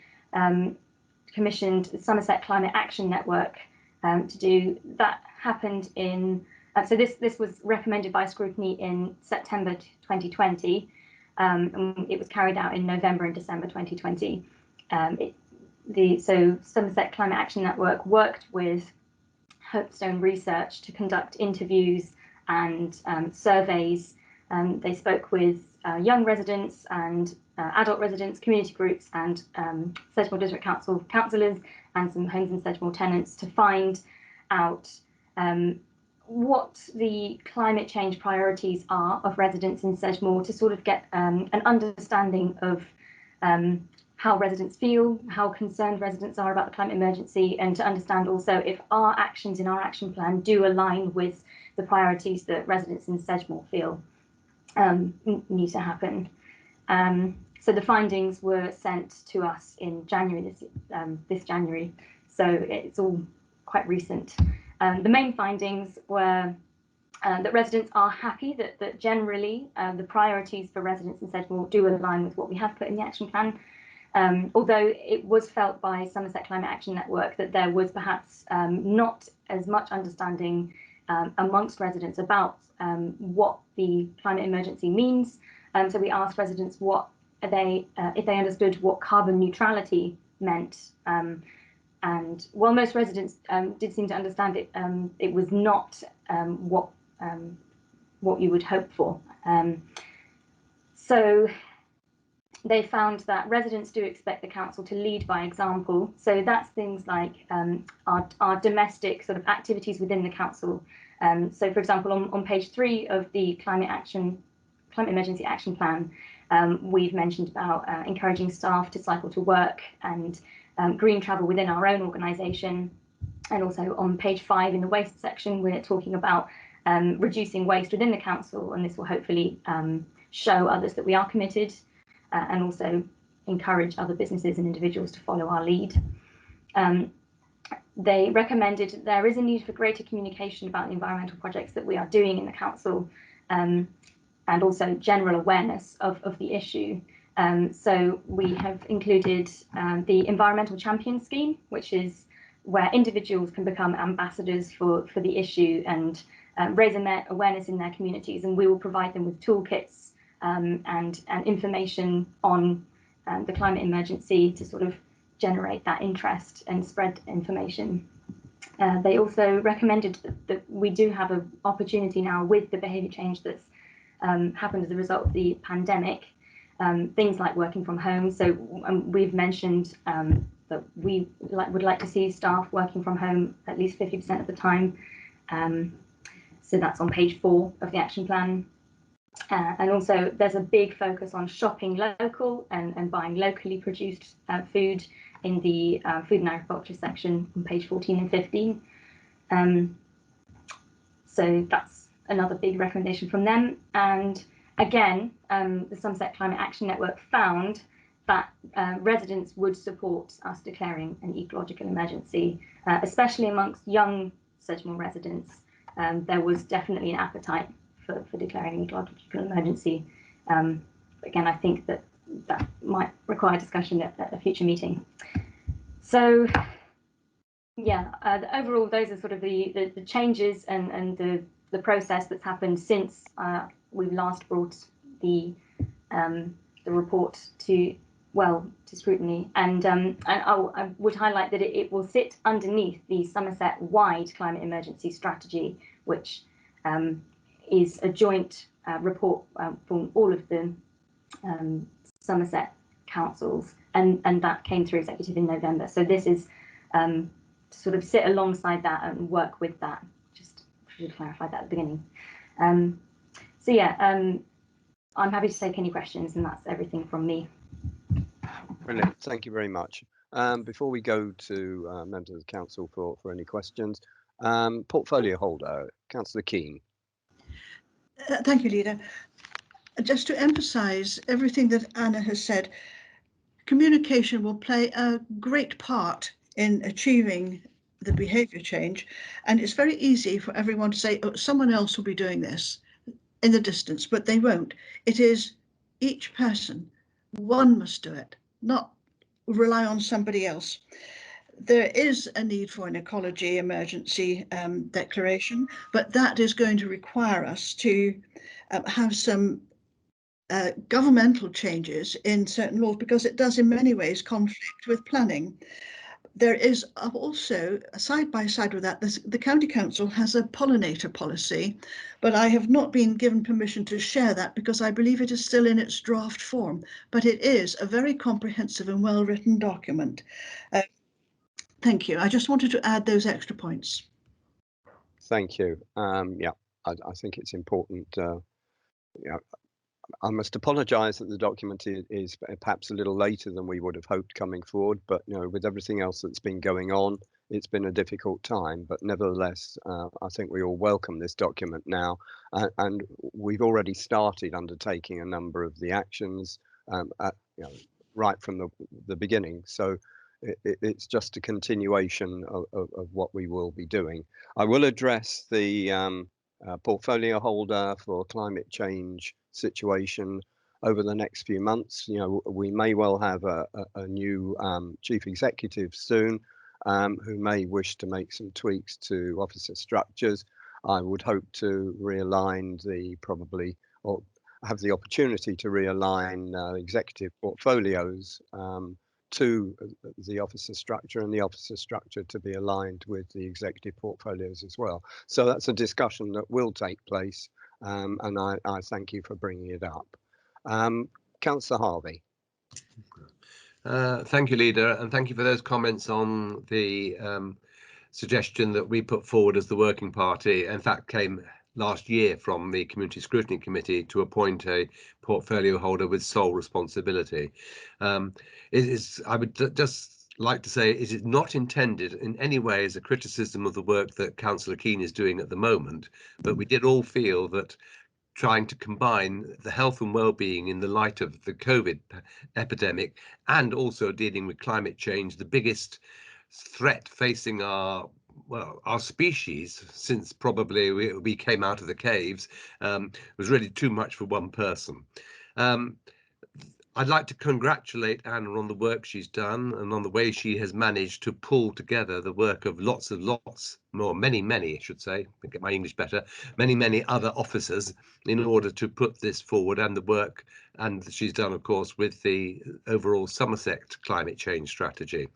commissioned the Somerset Climate Action Network to do. That happened in, so this was recommended by scrutiny in September 2020. And it was carried out in November and December 2020. So Somerset Climate Action Network worked with Hopestone Research to conduct interviews and surveys. They spoke with young residents and adult residents, community groups, and Sedgemoor District Council councillors and some homes and Sedgemoor tenants to find out what the climate change priorities are of residents in Sedgemoor, to sort of get an understanding of how residents feel, how concerned residents are about the climate emergency, and to understand also if our actions in our action plan do align with the priorities that residents in Sedgemoor feel need to happen. So the findings were sent to us in January, this January, so it's all quite recent. The main findings were that residents are happy that generally the priorities for residents in Sedgemoor do align with what we have put in the action plan. Although it was felt by Somerset Climate Action Network that there was perhaps not as much understanding amongst residents about what the climate emergency means. So we asked residents what they, if they understood what carbon neutrality meant. And while most residents did seem to understand it, it was not what you would hope for. So they found that residents do expect the council to lead by example. So that's things like our domestic sort of activities within the council. So for example, on page 3 of the climate emergency action plan, we've mentioned about encouraging staff to cycle to work and green travel within our own organisation. And also on page 5 in the waste section, we're talking about reducing waste within the council, and this will hopefully show others that we are committed. And also encourage other businesses and individuals to follow our lead. They recommended there is a need for greater communication about the environmental projects that we are doing in the council, and also general awareness of the issue. So we have included the Environmental Champion Scheme, which is where individuals can become ambassadors for the issue and raise awareness in their communities, and we will provide them with toolkits and information on the climate emergency to sort of generate that interest and spread information. They also recommended that we do have an opportunity now with the behaviour change that's happened as a result of the pandemic, things like working from home. So we've mentioned that we would like to see staff working from home at least 50% of the time. So that's on page 4 of the action plan. And also there's a big focus on shopping local and buying locally produced food in the food and agriculture section on page 14 and 15. So that's another big recommendation from them. And again, the Somerset Climate Action Network found that residents would support us declaring an ecological emergency, especially amongst young Sedgemoor residents. There was definitely an appetite for declaring an ecological emergency. Again, I think that might require discussion at a future meeting. So, yeah, overall, those are sort of the changes and the process that's happened since we last brought the report to scrutiny. And I would highlight that it will sit underneath the Somerset-wide climate emergency strategy, which is a joint report from all of the Somerset councils, and that came through executive in November. So this is to sort of sit alongside that and work with that, just to clarify that at the beginning. So yeah, I'm happy to take any questions, and that's everything from me. Brilliant, thank you very much. Before we go to members of the council for any questions, portfolio holder, Councillor Keane. Thank you, Leader. Just to emphasise everything that Anna has said, communication will play a great part in achieving the behaviour change, and it's very easy for everyone to say, oh, someone else will be doing this in the distance, but they won't. It is each person, one must do it, not rely on somebody else. There is a need for an ecology emergency declaration, but that is going to require us to have some governmental changes in certain laws, because it does in many ways conflict with planning. There is also, side by side with that, the County Council has a pollinator policy, but I have not been given permission to share that because I believe it is still in its draft form, but it is a very comprehensive and well-written document. Thank you. I just wanted to add those extra points. Thank you. Yeah, I think it's important. Yeah, I must apologise that the document is perhaps a little later than we would have hoped coming forward, but with everything else that's been going on, it's been a difficult time. But nevertheless, I think we all welcome this document now, and we've already started undertaking a number of the actions right from the beginning. So it's just a continuation of what we will be doing. I will address the portfolio holder for climate change situation over the next few months. We may well have a new chief executive soon who may wish to make some tweaks to officer structures. I would hope to realign or have the opportunity to realign executive portfolios to the officer structure, and the officer structure to be aligned with the executive portfolios as well. So that's a discussion that will take place, and I thank you for bringing it up. Councillor Harvey. Thank you, Leader, and thank you for those comments on the suggestion that we put forward as the working party. In fact, came last year from the Community Scrutiny Committee to appoint a portfolio holder with sole responsibility. I would just like to say it is not intended in any way as a criticism of the work that Councillor Keane is doing at the moment, but we did all feel that trying to combine the health and well-being in the light of the COVID epidemic and also dealing with climate change, the biggest threat facing our species since probably we came out of the caves, was really too much for one person. I'd like to congratulate Anna on the work she's done and on the way she has managed to pull together the work of many, I should say, get my English better, many other officers in order to put this forward, and the work and she's done, of course, with the overall Somerset climate change strategy.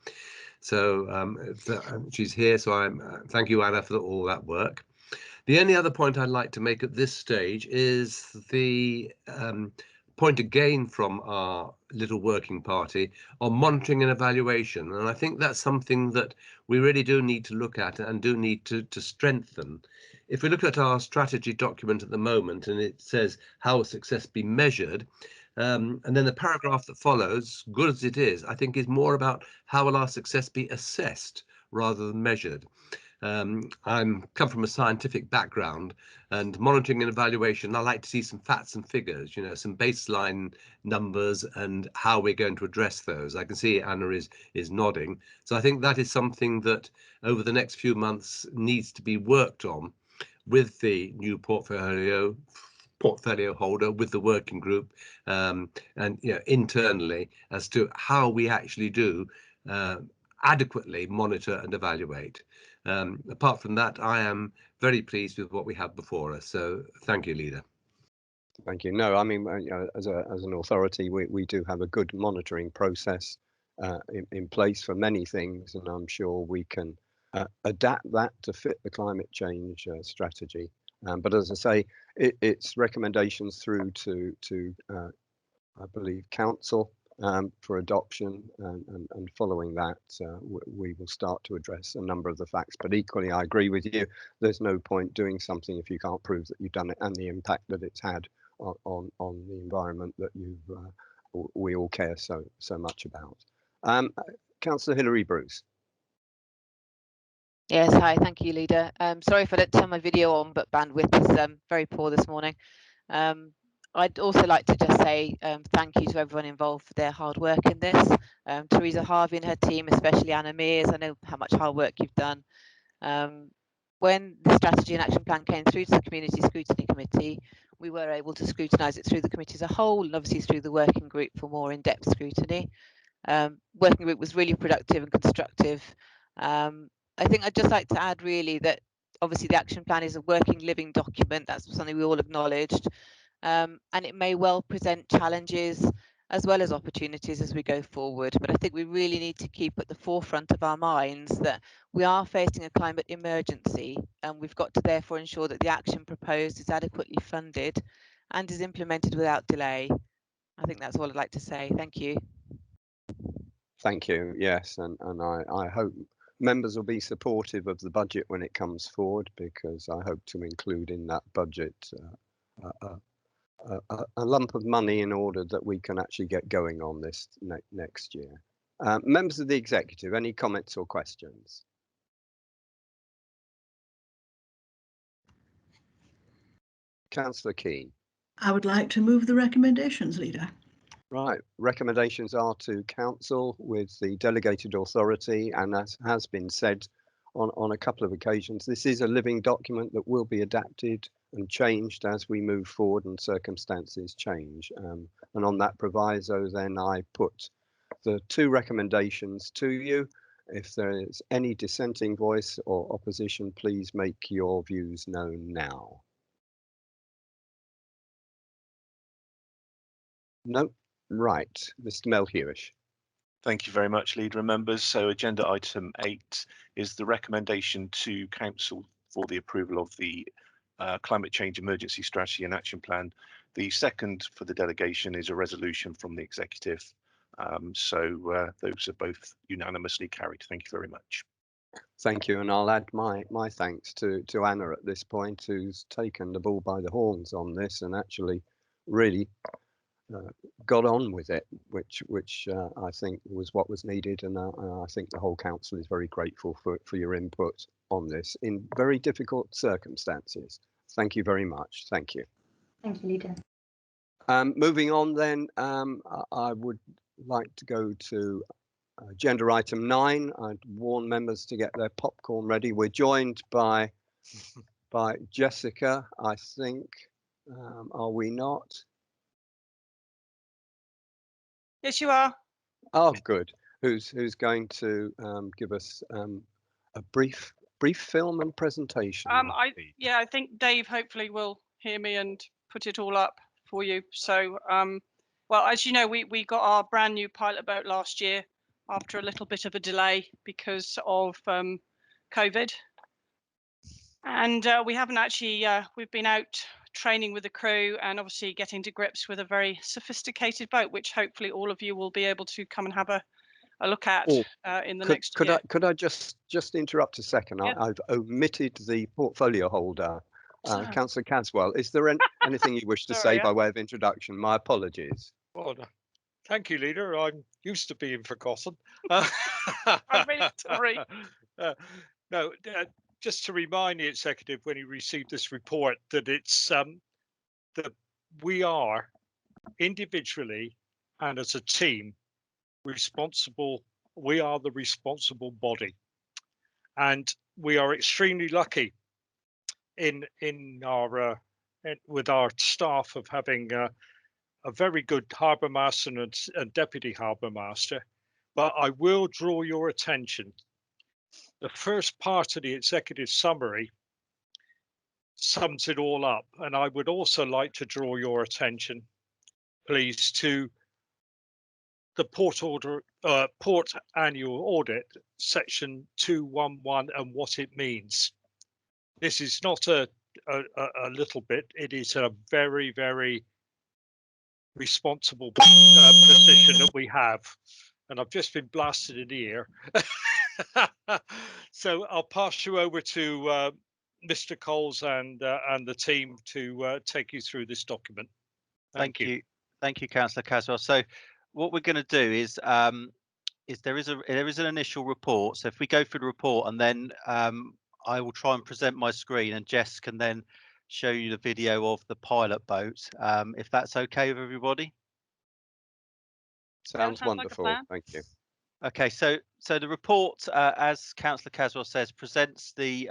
So she's here, so thank you, Anna, for all that work. The only other point I'd like to make at this stage is the point again from our little working party on monitoring and evaluation. And I think that's something that we really do need to look at and do need to strengthen. If we look at our strategy document at the moment, and it says how will success be measured, and then the paragraph that follows, good as it is, I think is more about how will our success be assessed rather than measured. I'm come from a scientific background, and monitoring and evaluation, I like to see some facts and figures, some baseline numbers and how we're going to address those. I can see Anna is nodding. So I think that is something that over the next few months needs to be worked on with the new portfolio holder, with the working group, and internally as to how we actually do adequately monitor and evaluate. Apart from that, I am very pleased with what we have before us. So thank you, Leader. Thank you. No, I mean, as an authority, we do have a good monitoring process in place for many things, and I'm sure we can adapt that to fit the climate change strategy. But as I say, it's recommendations through to I believe, Council for adoption, and following that, we will start to address a number of the facts. But equally, I agree with you. There's no point doing something if you can't prove that you've done it and the impact that it's had on the environment that we all care so much about. Councillor Hilary Bruce. Yes, hi, thank you, Leader. Sorry if I didn't turn my video on, but bandwidth is very poor this morning. I'd also like to just say thank you to everyone involved for their hard work in this. Teresa Harvey and her team, especially Anna Mears, I know how much hard work you've done. When the strategy and action plan came through to the Community Scrutiny Committee, we were able to scrutinise it through the committee as a whole, and obviously through the working group for more in-depth scrutiny. Working group was really productive and constructive. I think I'd just like to add really that obviously the action plan is a working living document. That's something we all acknowledged. And it may well present challenges as well as opportunities as we go forward. But I think we really need to keep at the forefront of our minds that we are facing a climate emergency, and we've got to therefore ensure that the action proposed is adequately funded and is implemented without delay. I think that's all I'd like to say. Thank you. Thank you. Yes, and I hope members will be supportive of the budget when it comes forward, because I hope to include in that budget a lump of money in order that we can actually get going on this next year. Members of the executive, any comments or questions? Councillor Keane. I would like to move the recommendations, Leader. Right, recommendations are to council with the delegated authority, and as has been said on a couple of occasions, this is a living document that will be adapted and changed as we move forward and circumstances change. And on that proviso, then I put the two recommendations to you. If there is any dissenting voice or opposition, please make your views known now. No. Right, Mr. Melhuish. Thank you very much, Leader and members. So agenda item 8 is the recommendation to council for the approval of the Climate Change Emergency Strategy and Action Plan. The second for the delegation is a resolution from the executive. So those are both unanimously carried. Thank you very much. Thank you, and I'll add my thanks to Anna at this point, who's taken the bull by the horns on this and actually really got on with it, which I think was what was needed, and I think the whole council is very grateful for your input on this in very difficult circumstances. Thank you very much. Thank you. Thank you, Leader. Moving on then, I would like to go to agenda item 9. I'd warn members to get their popcorn ready. We're joined by Jessica, I think. Are we not? Yes, you are. Oh, good. Who's going to give us a brief film and presentation? I think Dave hopefully will hear me and put it all up for you. So, well, as you know, we got our brand new pilot boat last year after a little bit of a delay because of COVID, and we haven't actually. We've been out training with the crew and obviously getting to grips with a very sophisticated boat, which hopefully all of you will be able to come and have a look at in the next year. Could I just interrupt a second? Yeah. I've omitted the portfolio holder. Councillor Caswell, is there anything you wish to say by way of introduction? My apologies. Well, thank you, Leader. I'm used to being forgotten. I'm really sorry. No, just to remind the executive when he received this report that it's that we are individually and as a team responsible. We are the responsible body, and we are extremely lucky in our with our staff of having a very good harbour master and deputy harbour master. But I will draw your attention. The first part of the executive summary sums it all up, and I would also like to draw your attention, please, to the port annual audit, section 211, and what it means. This is not a little bit; it is a very, very responsible position that we have, and I've just been blasted in the ear. So I'll pass you over to Mr. Coles and the team to take you through this document. Thank you. Thank you, Councillor Caswell. So what we're going to do is there is an initial report. So if we go through the report, and then I will try and present my screen, and Jess can then show you the video of the pilot boat, if that's okay with everybody. Sounds wonderful. Like thank you. Okay, so the report, as Councillor Caswell says, presents the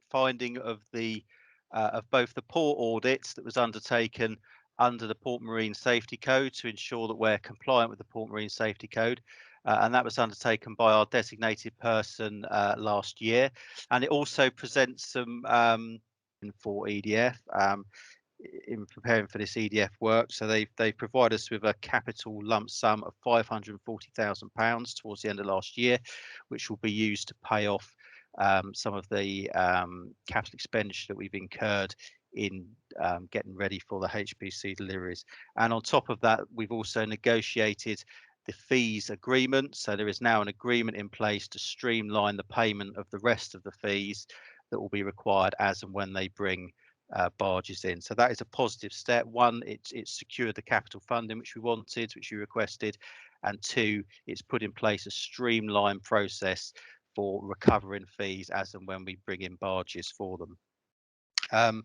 finding of both the port audits that was undertaken under the Port Marine Safety Code to ensure that we're compliant with the Port Marine Safety Code, and that was undertaken by our designated person last year. And it also presents some for EDF. In preparing for this EDF work, so they provide us with a capital lump sum of £540,000 towards the end of last year, which will be used to pay off some of the capital expenditure that we've incurred in getting ready for the HPC deliveries. And on top of that, we've also negotiated the fees agreement, so there is now an agreement in place to streamline the payment of the rest of the fees that will be required as and when they bring barges in. So that is a positive step. One, it's secured the capital funding which we wanted, which you requested, and two, it's put in place a streamlined process for recovering fees as and when we bring in barges for them.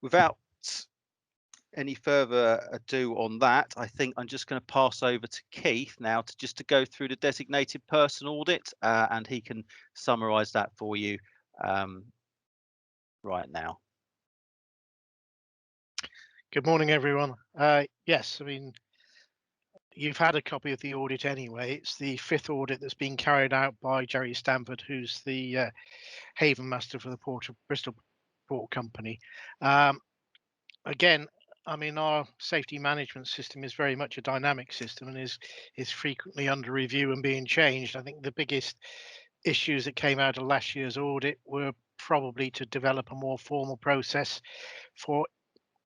Without any further ado on that, I think I'm just going to pass over to Keith now to go through the designated person audit, and he can summarise that for you right now. Good morning, everyone. Yes, I mean, you've had a copy of the audit anyway. It's the 5th audit that's been carried out by Jerry Stanford, who's the haven master for the Port of Bristol Port Company. Again, I mean, our safety management system is very much a dynamic system and is frequently under review and being changed. I think the biggest issues that came out of last year's audit were probably to develop a more formal process for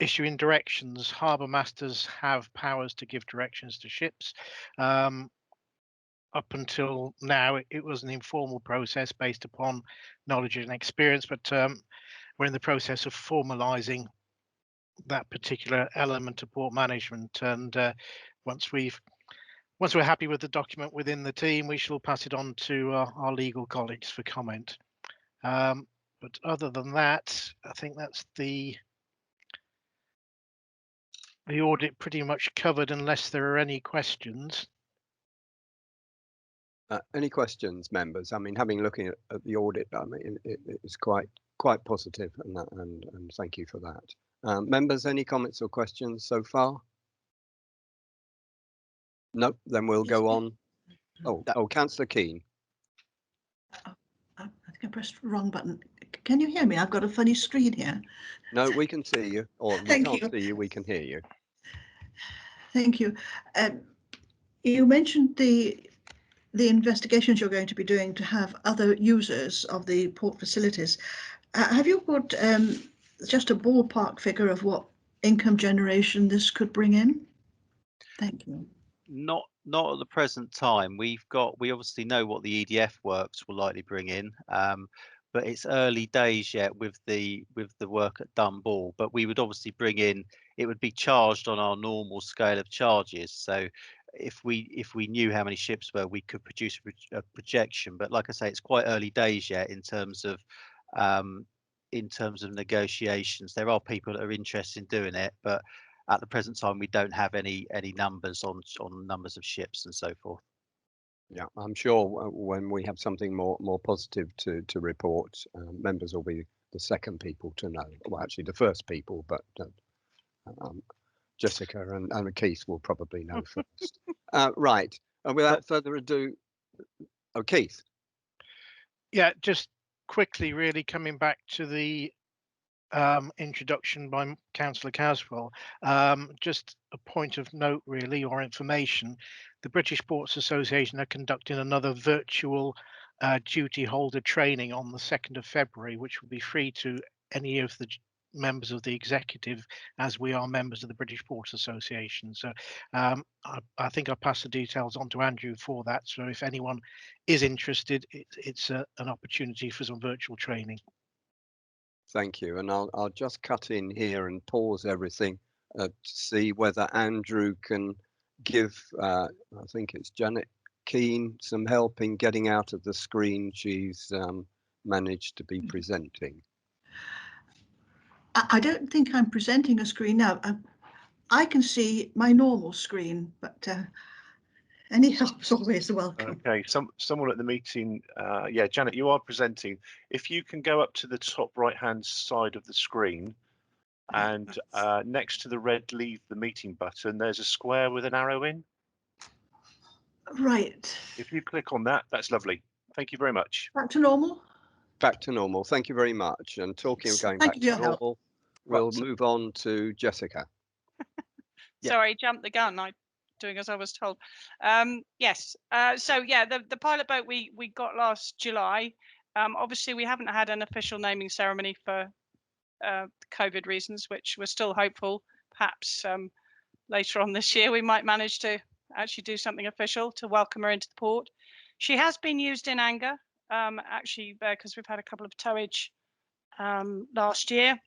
issuing directions. Harbour masters have powers to give directions to ships. Up until now, it was an informal process based upon knowledge and experience, but we're in the process of formalising that particular element of port management. And once we're happy with the document within the team, we shall pass it on to our legal colleagues for comment. But other than that, I think that's the audit pretty much covered, unless there are any questions. Any questions, members? I mean, having looking at the audit, I mean, it's quite positive, and thank you for that. Members, any comments or questions so far? No, then we'll go on. Oh, Councillor Keane. I think I pressed the wrong button. Can you hear me? I've got a funny screen here. No, we can see you, or we can't see you, we can hear you. Thank you. You mentioned the investigations you're going to be doing to have other users of the port facilities. Have you got just a ballpark figure of what income generation this could bring in? Thank you. Not at the present time. We obviously know what the EDF works will likely bring in, but it's early days yet with the work at Dunball. But we would obviously bring in, it would be charged on our normal scale of charges. So if we knew how many ships were, we could produce a projection. But like I say, it's quite early days yet in terms of negotiations. There are people that are interested in doing it, but at the present time, we don't have any numbers on numbers of ships and so forth. Yeah, I'm sure when we have something more positive to report, members will be the second people to know. Well, actually, the first people, but Jessica and Keith will probably know first. Right, and without further ado, Keith. Yeah, just quickly, really coming back to the introduction by Councillor Caswell, just a point of note really, or information. The British Ports Association are conducting another virtual duty holder training on the 2nd of February, which will be free to any of the members of the executive, as we are members of the British Ports Association. So I think I'll pass the details on to Andrew for that. So if anyone is interested, it's an opportunity for some virtual training. Thank you, and I'll just cut in here and pause everything to see whether Andrew can give, I think it's Janet Keane, some help in getting out of the screen she's managed to be presenting. I don't think I'm presenting a screen now. I can see my normal screen, but any help is always welcome. Okay, someone at the meeting, yeah, Janet, you are presenting. If you can go up to the top right-hand side of the screen, and next to the red "Leave the meeting" button, there's a square with an arrow in. Right. If you click on that, that's lovely. Thank you very much. Back to normal. Back to normal. Thank you very much. And talking of going Thank back you to for your help. normal, we'll move on to Jessica. Yeah. Sorry, jumped the gun. I'm doing as I was told. Yes. So yeah, the pilot boat we got last July. Obviously, we haven't had an official naming ceremony for COVID reasons, which we're still hopeful. Perhaps later on this year we might manage to actually do something official to welcome her into the port. She has been used in anger, actually, because we've had a couple of towage last year,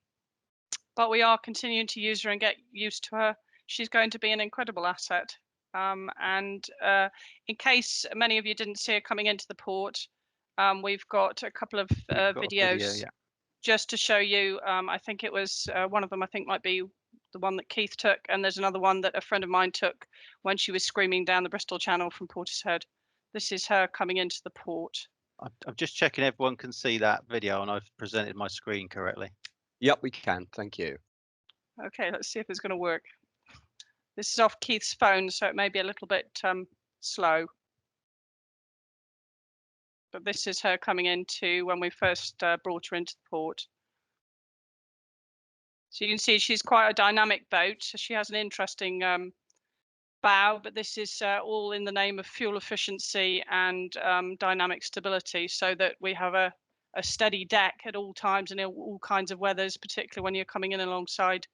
but we are continuing to use her and get used to her. She's going to be an incredible asset. And in case many of you didn't see her coming into the port, we've got a couple of videos just to show you. I think it was one of them, I think might be the one that Keith took, and there's another one that a friend of mine took when she was screaming down the Bristol Channel from Portishead. This is her coming into the port. I'm just checking everyone can see that video and I've presented my screen correctly. Yep, we can. Thank you. Okay, let's see if it's going to work. This is off Keith's phone, so it may be a little bit slow. But this is her coming into when we first brought her into the port. So you can see she's quite a dynamic boat. She has an interesting bow, but this is all in the name of fuel efficiency and dynamic stability, so that we have a steady deck at all times and in all kinds of weathers, particularly when you're coming in alongside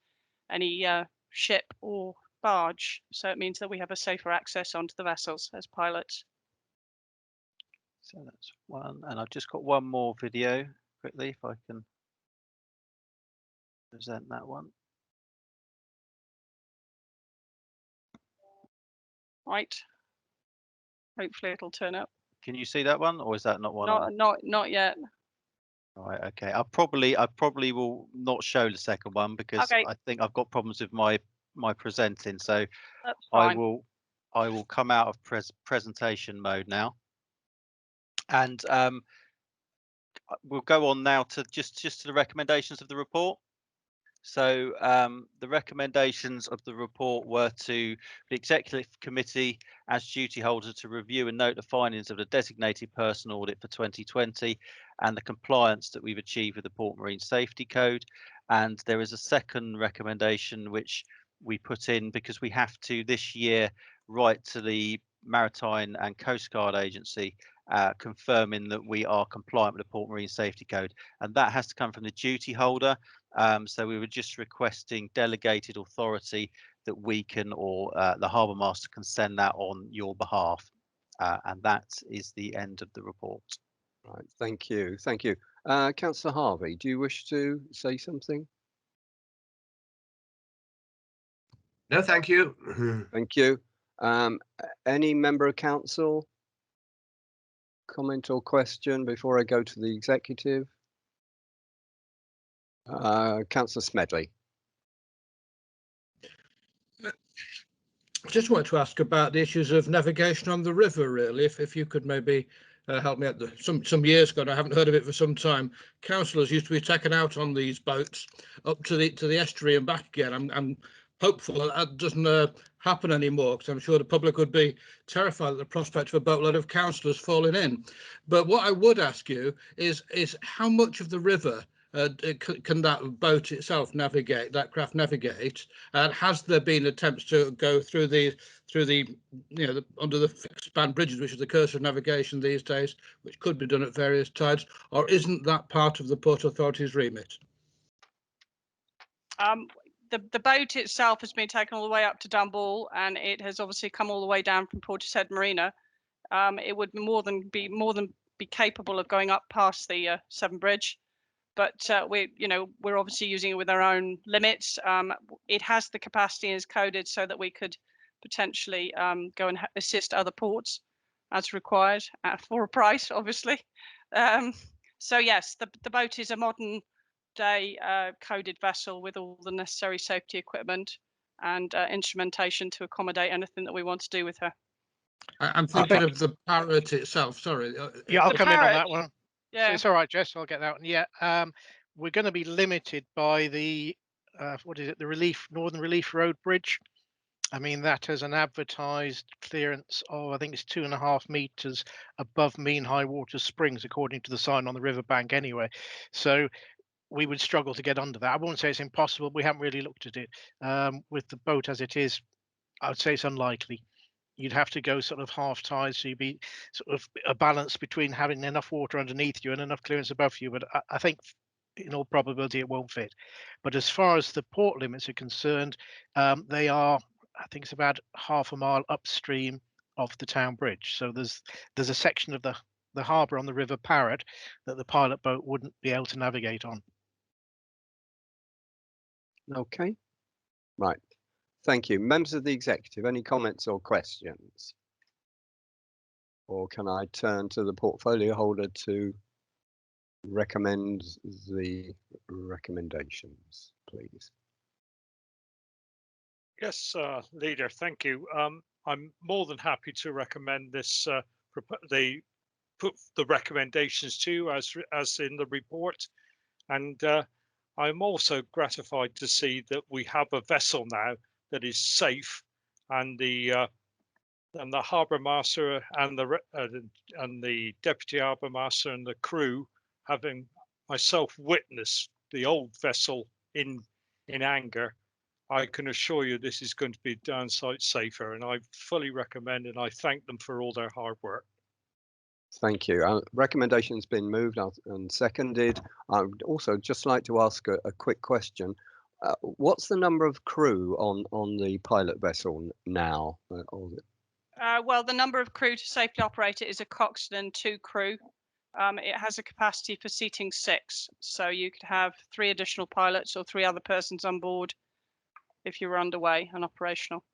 any ship or barge. So it means that we have a safer access onto the vessels as pilots. So that's one, and I've just got one more video quickly if I can present that one. Right. Hopefully it'll turn up. Can you see that one, or is that not one? Not yet. Right. Okay. I probably will not show the second one because Okay. I think I've got problems with my presenting. So That's fine. I will come out of presentation mode now, and we'll go on now to just to the recommendations of the report. So the recommendations of the report were to the Executive Committee as duty holder to review and note the findings of the designated person audit for 2020 and the compliance that we've achieved with the Port Marine Safety Code. And there is a second recommendation which we put in because we have to this year write to the Maritime and Coast Guard Agency confirming that we are compliant with the Port Marine Safety Code, and that has to come from the duty holder. So we were just requesting delegated authority that we can, or the Harbour Master can send that on your behalf, and that is the end of the report. Right, thank you, thank you. Councillor Harvey, do you wish to say something? No, thank you. Thank you. Any member of council comment or question before I go to the executive? Councillor Smedley. I just wanted to ask about the issues of navigation on the river, really, if you could maybe help me out. Some years ago, and I haven't heard of it for some time, councillors used to be taken out on these boats up to the estuary and back again. I'm hopeful that doesn't happen anymore, because I'm sure the public would be terrified at the prospect of a boatload of councillors falling in. But what I would ask you is how much of the river can that boat itself navigate, that craft navigate, and has there been attempts to go through the under the fixed span bridges, which is the curse of navigation these days, which could be done at various tides, or isn't that part of the Port Authority's remit? The boat itself has been taken all the way up to Dunball, and it has obviously come all the way down from Portishead Marina. It would more than be capable of going up past the Severn Bridge, but we're obviously using it with our own limits. It has the capacity as coded so that we could potentially go and assist other ports as required for a price, obviously. So yes, the boat is a modern a coded vessel with all the necessary safety equipment and instrumentation to accommodate anything that we want to do with her. I'm thinking of the Parrot itself. Sorry. Yeah, I'll The come in on Parrot, that one. yeah. So it's all right, Jess. I'll get that one. Yeah, we're going to be limited by the what is it? The Northern Relief Road Bridge. I mean, that has an advertised clearance of, I think it's 2.5 meters above mean high water springs, according to the sign on the riverbank anyway. So we would struggle to get under that. I won't say it's impossible. We haven't really looked at it. With the boat as it is, I would say it's unlikely. You'd have to go sort of half tide, so you'd be sort of a balance between having enough water underneath you and enough clearance above you. But I think in all probability it won't fit. But as far as the port limits are concerned, they are, I think it's about half a mile upstream of the town bridge. So there's a section of the harbour on the River Parrot that the pilot boat wouldn't be able to navigate on. Okay, right. Thank you. Members of the executive, any comments or questions? Or can I turn to the portfolio holder to recommend the recommendations, please? Yes, Leader, thank you. I'm more than happy to recommend this, put the recommendations to you as in the report. And I'm also gratified to see that we have a vessel now that is safe, and the harbour master and the deputy harbour master and the crew, having myself witnessed the old vessel in anger, I can assure you this is going to be down sight safer, and I fully recommend and I thank them for all their hard work. Thank you. Recommendation's been moved and seconded. I would also just like to ask a quick question. What's the number of crew on the pilot vessel now? Well, the number of crew to safely operate it is a coxswain and 2 crew. It has a capacity for seating 6, so you could have 3 additional pilots or 3 other persons on board if you were underway and operational.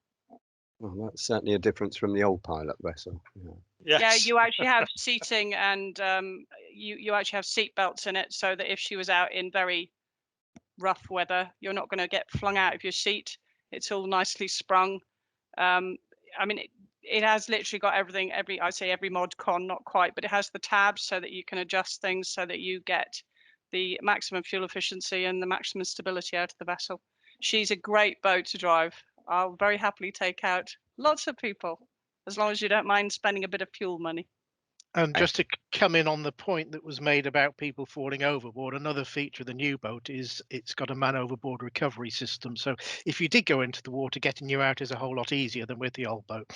Well, that's certainly a difference from the old pilot vessel. Yeah. Yes. Yeah, you actually have seating, and you actually have seat belts in it, so that if she was out in very rough weather, you're not going to get flung out of your seat. It's all nicely sprung. I mean, it has literally got everything, I'd say every mod con, not quite, but it has the tabs so that you can adjust things so that you get the maximum fuel efficiency and the maximum stability out of the vessel. She's a great boat to drive. I'll very happily take out lots of people, as long as you don't mind spending a bit of fuel money. And just to come in on the point that was made about people falling overboard, another feature of the new boat is it's got a man overboard recovery system. So if you did go into the water, getting you out is a whole lot easier than with the old boat.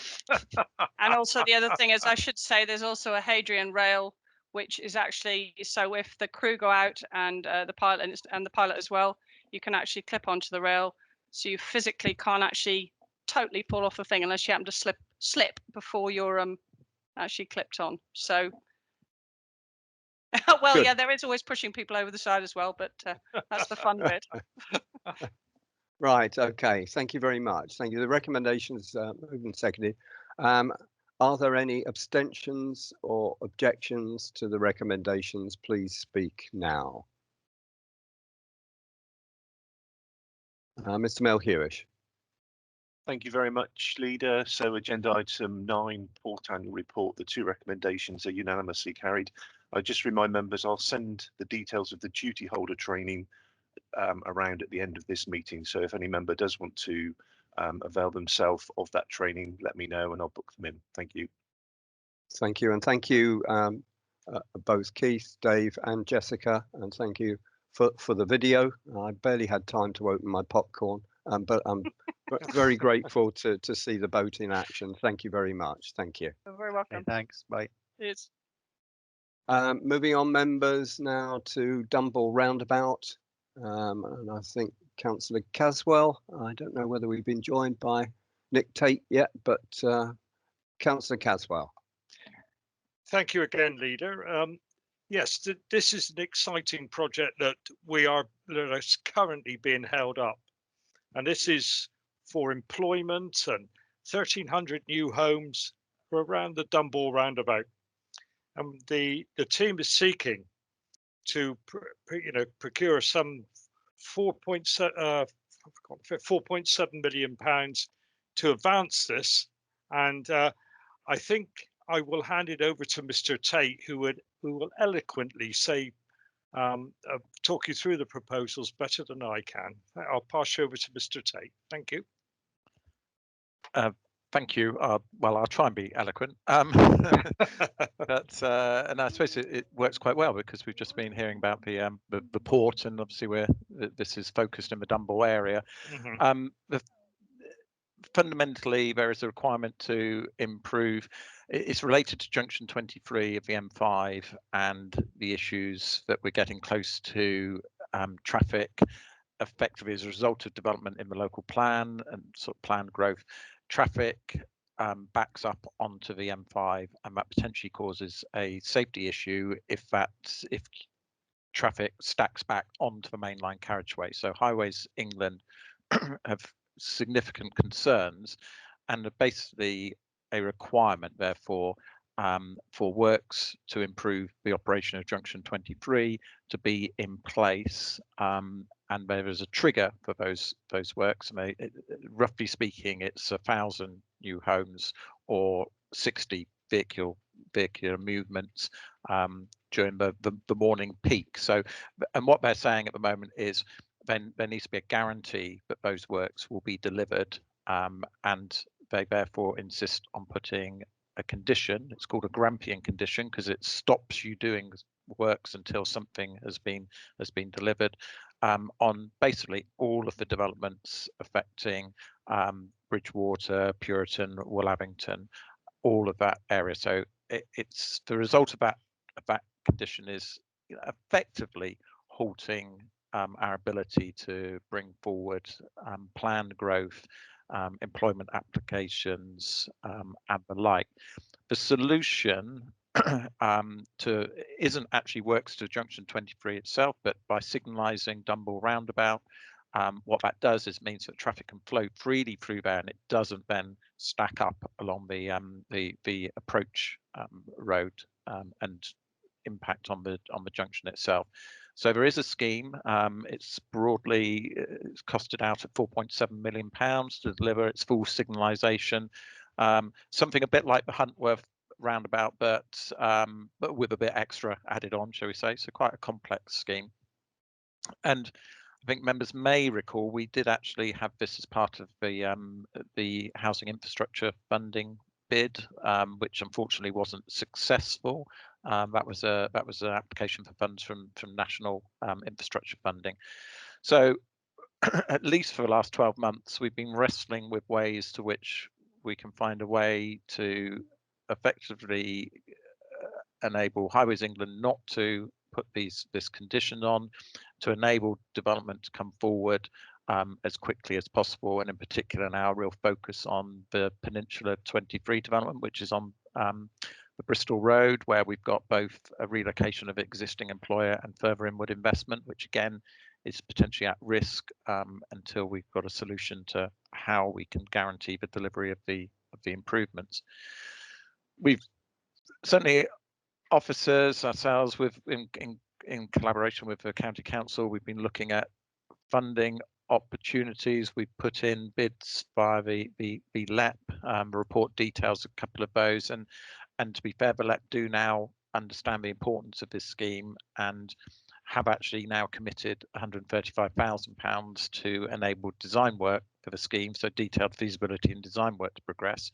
And also the other thing is, I should say, there's also a Hadrian rail, which is actually, so if the crew go out and the pilot as well, you can actually clip onto the rail. So you physically can't actually totally fall off the thing unless you happen to slip before you're actually clipped on. So well, Good. yeah, there is always pushing people over the side as well, but that's the fun bit. Right, okay, thank you very much. Thank you. The recommendations moved and seconded. Are there any abstentions or objections to the recommendations? Please speak now. Mr. Melhuish. Thank you very much, Leader. So agenda item 9, port annual report, the 2 recommendations are unanimously carried. I just remind members I'll send the details of the duty holder training around at the end of this meeting. So if any member does want to avail themselves of that training, let me know and I'll book them in. Thank you. Thank you, and thank you both Keith, Dave and Jessica, and thank you for the video. I barely had time to open my popcorn, but I'm very grateful to see the boat in action. Thank you very much. Thank you. You're very welcome. Okay, thanks. Bye. It's moving on, members, now to Dumble Roundabout, and I think Councillor Caswell. I don't know whether we've been joined by Nick Tate yet, but Councillor Caswell. Thank you again, Leader. Yes, this is an exciting project that is currently being held up, and this is for employment and 1,300 new homes around the Dumble Roundabout. And the team is seeking to procure some 4.7 million pounds to advance this, and I think I will hand it over to Mr. Tate, who will eloquently say talk you through the proposals better than I can. I'll pass you over to Mr. Tate. Thank you. Thank you. Well, I'll try and be eloquent, but and I suppose it works quite well because we've just been hearing about the port, and obviously this is focused in the Dunbar area. Fundamentally, there is a requirement to improve. It's related to junction 23 of the M5 and the issues that we're getting close to traffic effectively as a result of development in the local plan and sort of planned growth. Traffic backs up onto the M5, and that potentially causes a safety issue if traffic stacks back onto the mainline carriageway. So Highways England have significant concerns, and are basically a requirement, therefore, for works to improve the operation of junction 23 to be in place, and there is a trigger for those works. And roughly speaking, it's 1,000 new homes or 60 vehicular movements during the morning peak. So, and what they're saying at the moment is then there needs to be a guarantee that those works will be delivered, and they therefore insist on putting a condition. It's called a Grampian condition because it stops you doing works until something has been delivered, on basically all of the developments affecting Bridgewater, Puriton, Woollavington, all of that area. So it's the result of that condition is effectively halting our ability to bring forward planned growth, employment applications, and the like. The solution isn't actually works to junction 23 itself, but by signalising Dunbar roundabout, what that does is means that traffic can flow freely through there, and it doesn't then stack up along the approach road and impact on the junction itself. So there is a scheme. It's costed out at £4.7 million to deliver its full signalisation, something a bit like the Huntworth roundabout, but with a bit extra added on, shall we say. So quite a complex scheme. And I think members may recall we did actually have this as part of the housing infrastructure funding bid, which unfortunately wasn't successful. That was an application for funds from national infrastructure funding. So at least for the last 12 months, we've been wrestling with ways to which we can find a way to effectively enable Highways England not to put this condition on, to enable development to come forward as quickly as possible, and in particular now a real focus on the Peninsula 23 development, which is on the Bristol Road, where we've got both a relocation of existing employer and further inward investment, which again is potentially at risk until we've got a solution to how we can guarantee the delivery of the improvements. We've certainly officers ourselves in collaboration with the county council, we've been looking at funding opportunities. We've put in bids via the LEP. Report details a couple of those, and to be fair, the LEP do now understand the importance of this scheme and have actually now committed £135,000 to enable design work for the scheme, so detailed feasibility and design work to progress.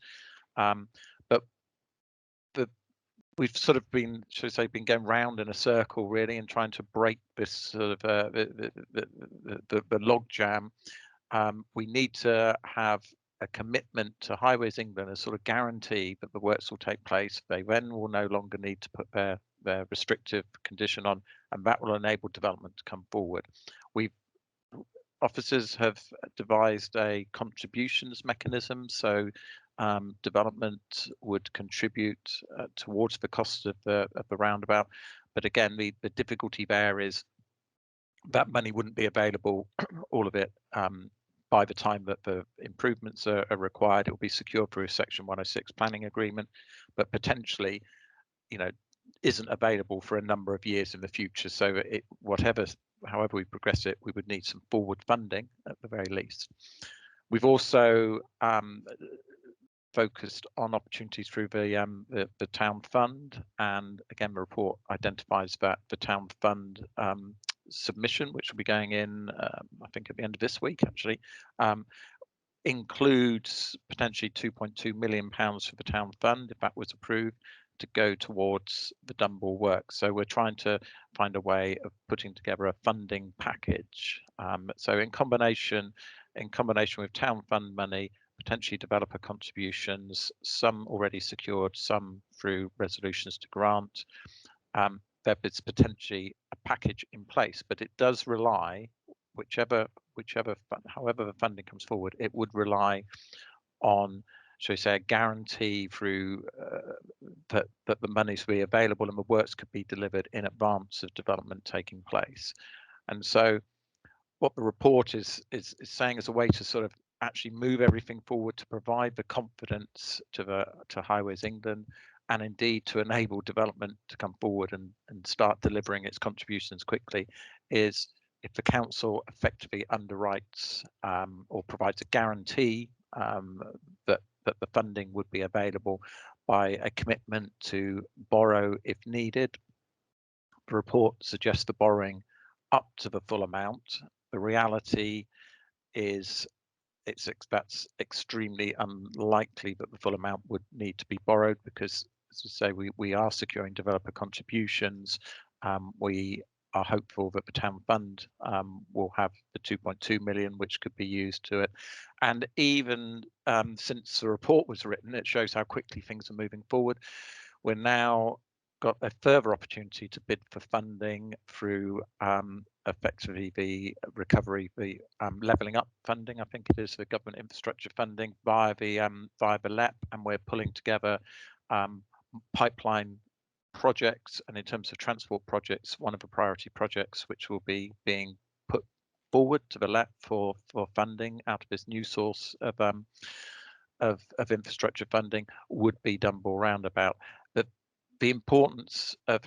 But we've sort of been, should I say, been going round in a circle really, and trying to break this sort of the log jam. We need to have a commitment to Highways England, a sort of guarantee that the works will take place. They then will no longer need to put their restrictive condition on, and that will enable development to come forward. Officers have devised a contributions mechanism, so development would contribute towards the cost of the roundabout. But again, the difficulty there is that money wouldn't be available, all of it, by the time that the improvements are required. It will be secured through a Section 106 planning agreement, but potentially, isn't available for a number of years in the future. So however we progress it, we would need some forward funding at the very least. We've also focused on opportunities through the town fund, and again the report identifies that the town fund submission, which will be going in I think at the end of this week actually, includes potentially £2.2 million for the town fund if that was approved, to go towards the Dunbar works. So we're trying to find a way of putting together a funding package. So in combination with town fund money, potentially developer contributions, some already secured, some through resolutions to grant, there is potentially a package in place, but it does rely, however the funding comes forward, it would rely on, shall we say, a guarantee through that the monies will be available and the works could be delivered in advance of development taking place. And so what the report is saying as a way to sort of actually move everything forward, to provide the confidence to Highways England, and indeed to enable development to come forward and start delivering its contributions quickly, is if the council effectively underwrites or provides a guarantee that the funding would be available by a commitment to borrow if needed. The report suggests the borrowing up to the full amount. The reality is that's extremely unlikely that the full amount would need to be borrowed, because, as I say, we are securing developer contributions. We are hopeful that the town fund will have the 2.2 million, which could be used to it. And even since the report was written, it shows how quickly things are moving forward. We're now got a further opportunity to bid for funding through effectively the recovery, the levelling up funding, I think it is, the government infrastructure funding via the LEP, and we're pulling together pipeline projects, and in terms of transport projects, one of the priority projects which will be being put forward to the LEP for funding out of this new source of infrastructure funding would be Dunbar Roundabout. The importance of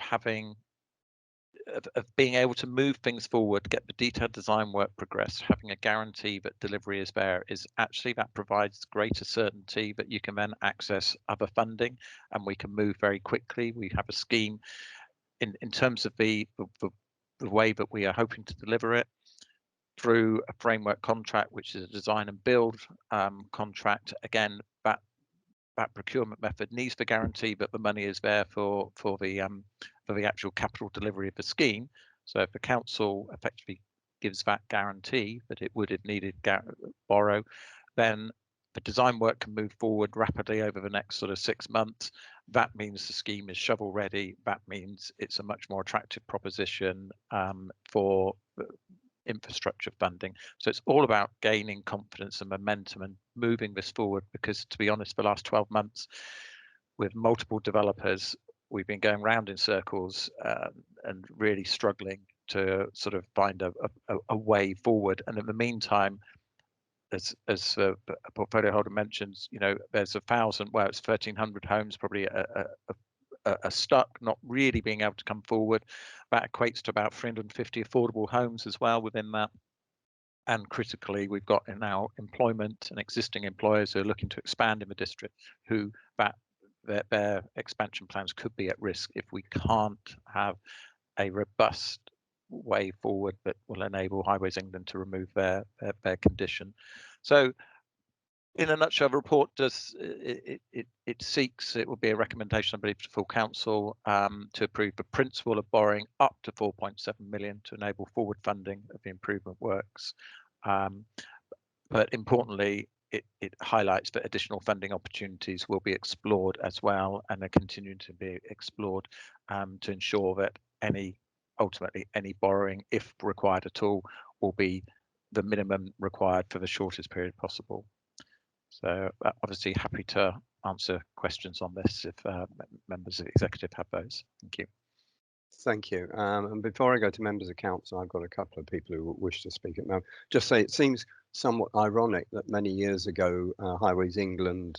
being able to move things forward, get the detailed design work progress, having a guarantee that delivery is there, is actually that provides greater certainty that you can then access other funding and we can move very quickly. We have a scheme in terms of the way that we are hoping to deliver it through a framework contract, which is a design and build contract. Again, that procurement method needs the guarantee that the money is there for the actual capital delivery of the scheme. So if the council effectively gives that guarantee that it would, if needed, borrow, then the design work can move forward rapidly over the next sort of 6 months. That means the scheme is shovel ready. That means it's a much more attractive proposition for infrastructure funding. So it's all about gaining confidence and momentum and moving this forward, because, to be honest, the last 12 months with multiple developers, we've been going round in circles and really struggling to sort of find a way forward. And in the meantime, as a portfolio holder mentions, you know, there's 1,300 homes probably are stuck, not really being able to come forward. That equates to about 350 affordable homes as well within that. And critically, we've got in our employment and existing employers who are looking to expand in the district, who their expansion plans could be at risk if we can't have a robust way forward that will enable Highways England to remove their condition. So, in a nutshell, the report does it seeks, it will be a recommendation, I believe, to full council to approve the principle of borrowing up to 4.7 million to enable forward funding of the improvement works. But importantly, it highlights that additional funding opportunities will be explored as well, and are continuing to be explored to ensure that ultimately any borrowing, if required at all, will be the minimum required for the shortest period possible. So obviously happy to answer questions on this if members of the executive have those. Thank you. Thank you. And before I go to members of council, I've got a couple of people who wish to speak at the moment. Just say it seems somewhat ironic that many years ago, Highways England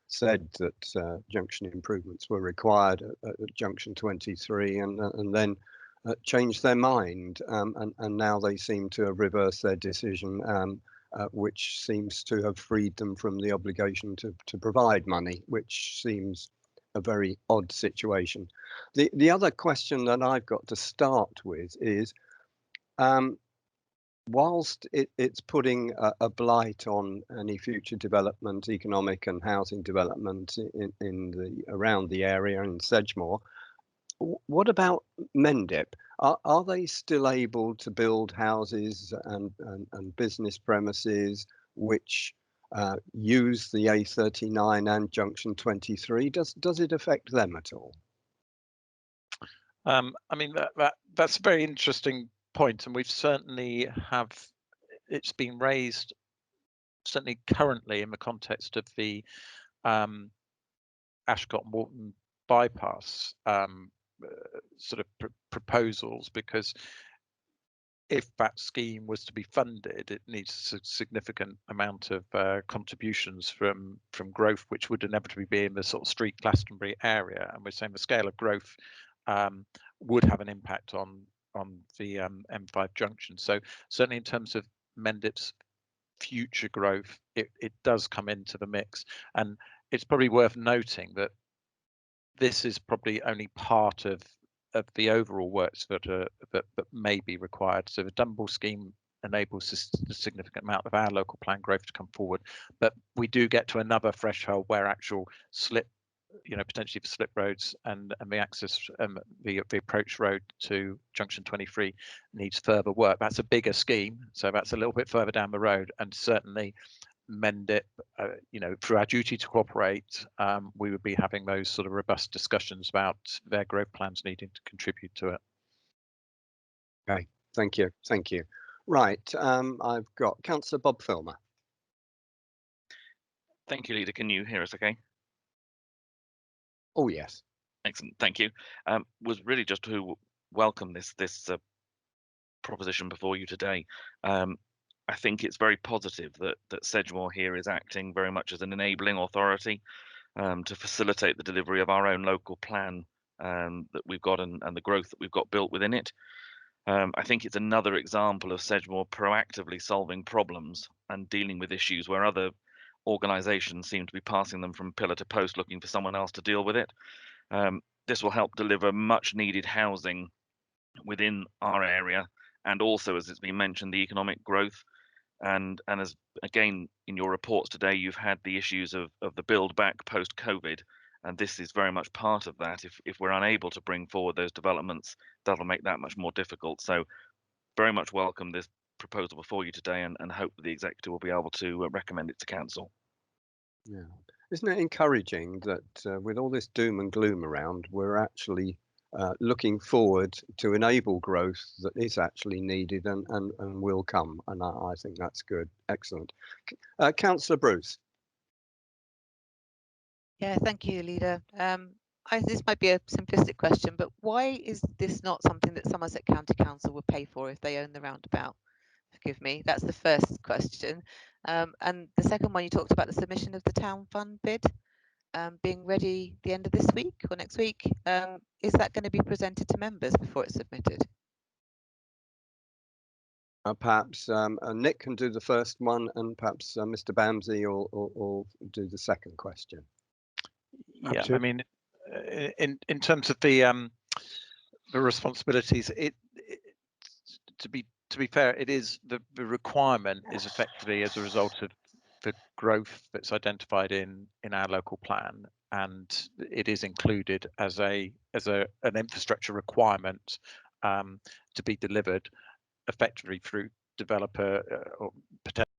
said that junction improvements were required at junction 23, and then changed their mind, and now they seem to have reversed their decision, which seems to have freed them from the obligation to provide money, which seems a very odd situation. The other question that I've got to start with is, whilst it's putting a blight on any future development, economic and housing development around the area in Sedgemoor, what about Mendip? Are they still able to build houses and business premises which use the A39 and junction 23? Does it affect them at all? I mean, that's a very interesting point, and we've certainly it's been raised certainly currently in the context of the Ashcott-Morton bypass sort of proposals, because if that scheme was to be funded, it needs a significant amount of contributions from growth, which would inevitably be in the sort of Street Glastonbury area, and we're saying the scale of growth would have an impact on the M5 junction. So certainly in terms of Mendip's future growth, it does come into the mix, and it's probably worth noting that this is probably only part of the overall works that may be required. So the Dumble scheme enables a significant amount of our local plan growth to come forward, but we do get to another threshold where actual slip, potentially for slip roads and the access, the approach road to junction 23 needs further work. That's a bigger scheme, so that's a little bit further down the road, and certainly Mendip, through our duty to cooperate, we would be having those sort of robust discussions about their growth plans needing to contribute to it. Okay, thank you. Right, I've got Councillor Bob Filmer. Thank you, Leader. Can you hear us okay? Oh, yes. Excellent, thank you. Was really just to welcome this proposition before you today. I think it's very positive that Sedgemoor here is acting very much as an enabling authority to facilitate the delivery of our own local plan that we've got and the growth that we've got built within it. I think it's another example of Sedgemoor proactively solving problems and dealing with issues where other organisations seem to be passing them from pillar to post, looking for someone else to deal with it. This will help deliver much needed housing within our area, and also, as it's been mentioned, the economic growth. And as again in your reports today, you've had the issues of the build back post COVID, and this is very much part of that. If we're unable to bring forward those developments, that'll make that much more difficult. So very much welcome this proposal before you today, and hope that the executive will be able to recommend it to council. Yeah, isn't it encouraging that with all this doom and gloom around, we're actually looking forward to enable growth that is actually needed and will come, and I think that's good. Excellent. Councillor Bruce. Yeah, thank you, Leader. This might be a simplistic question, but why is this not something that Somerset County Council would pay for if they own the roundabout? Forgive me, that's the first question. And the second one, you talked about the submission of the town fund bid being ready the end of this week or next week. Is that going to be presented to members before it's submitted? Perhaps Nick can do the first one, and perhaps Mr. Bamsey will do the second question. Yeah, I mean, in terms of the responsibilities, to be fair, it is the requirement is effectively as a result of the growth that's identified in our local plan, and it is included as an infrastructure requirement to be delivered effectively through developer or potential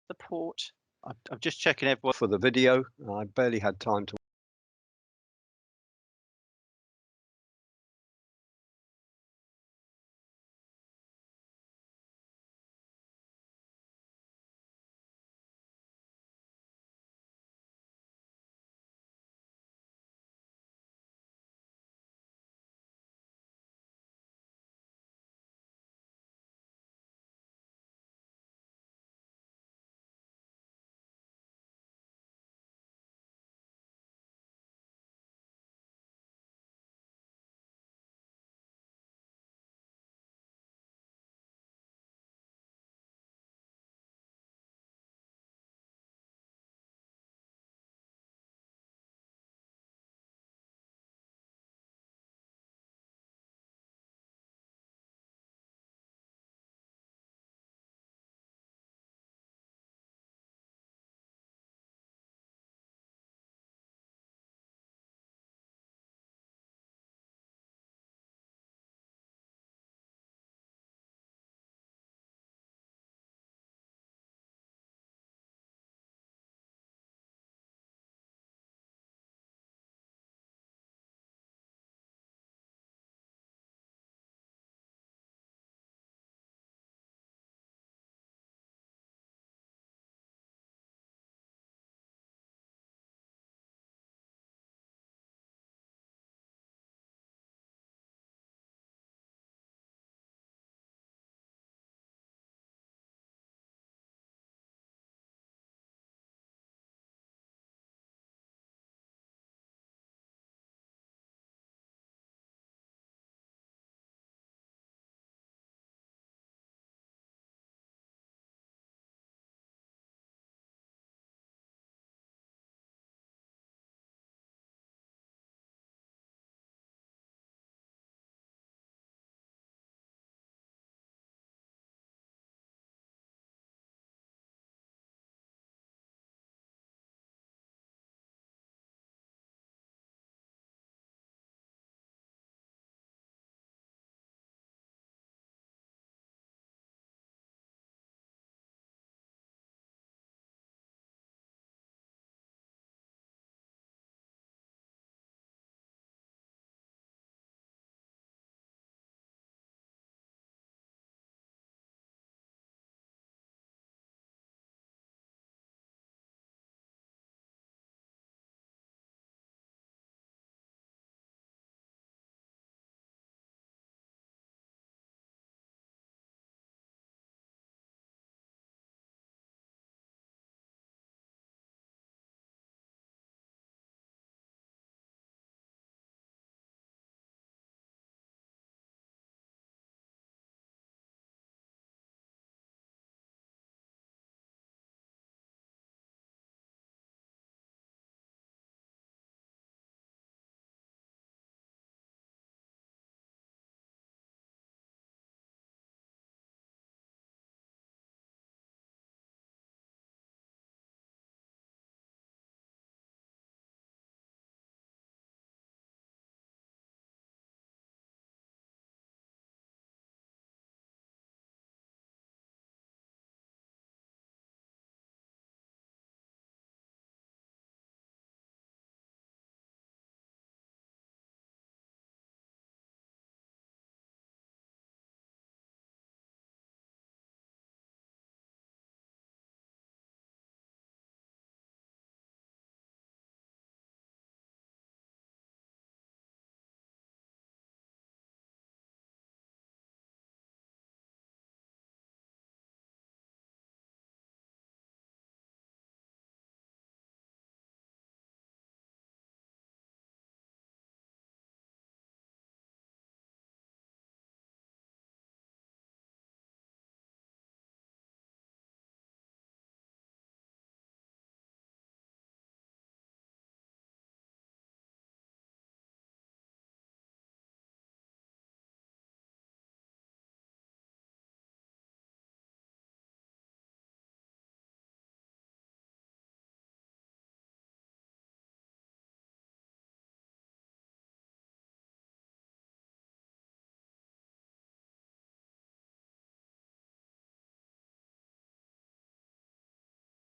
the port. I'm just checking everyone for the video. I barely had time to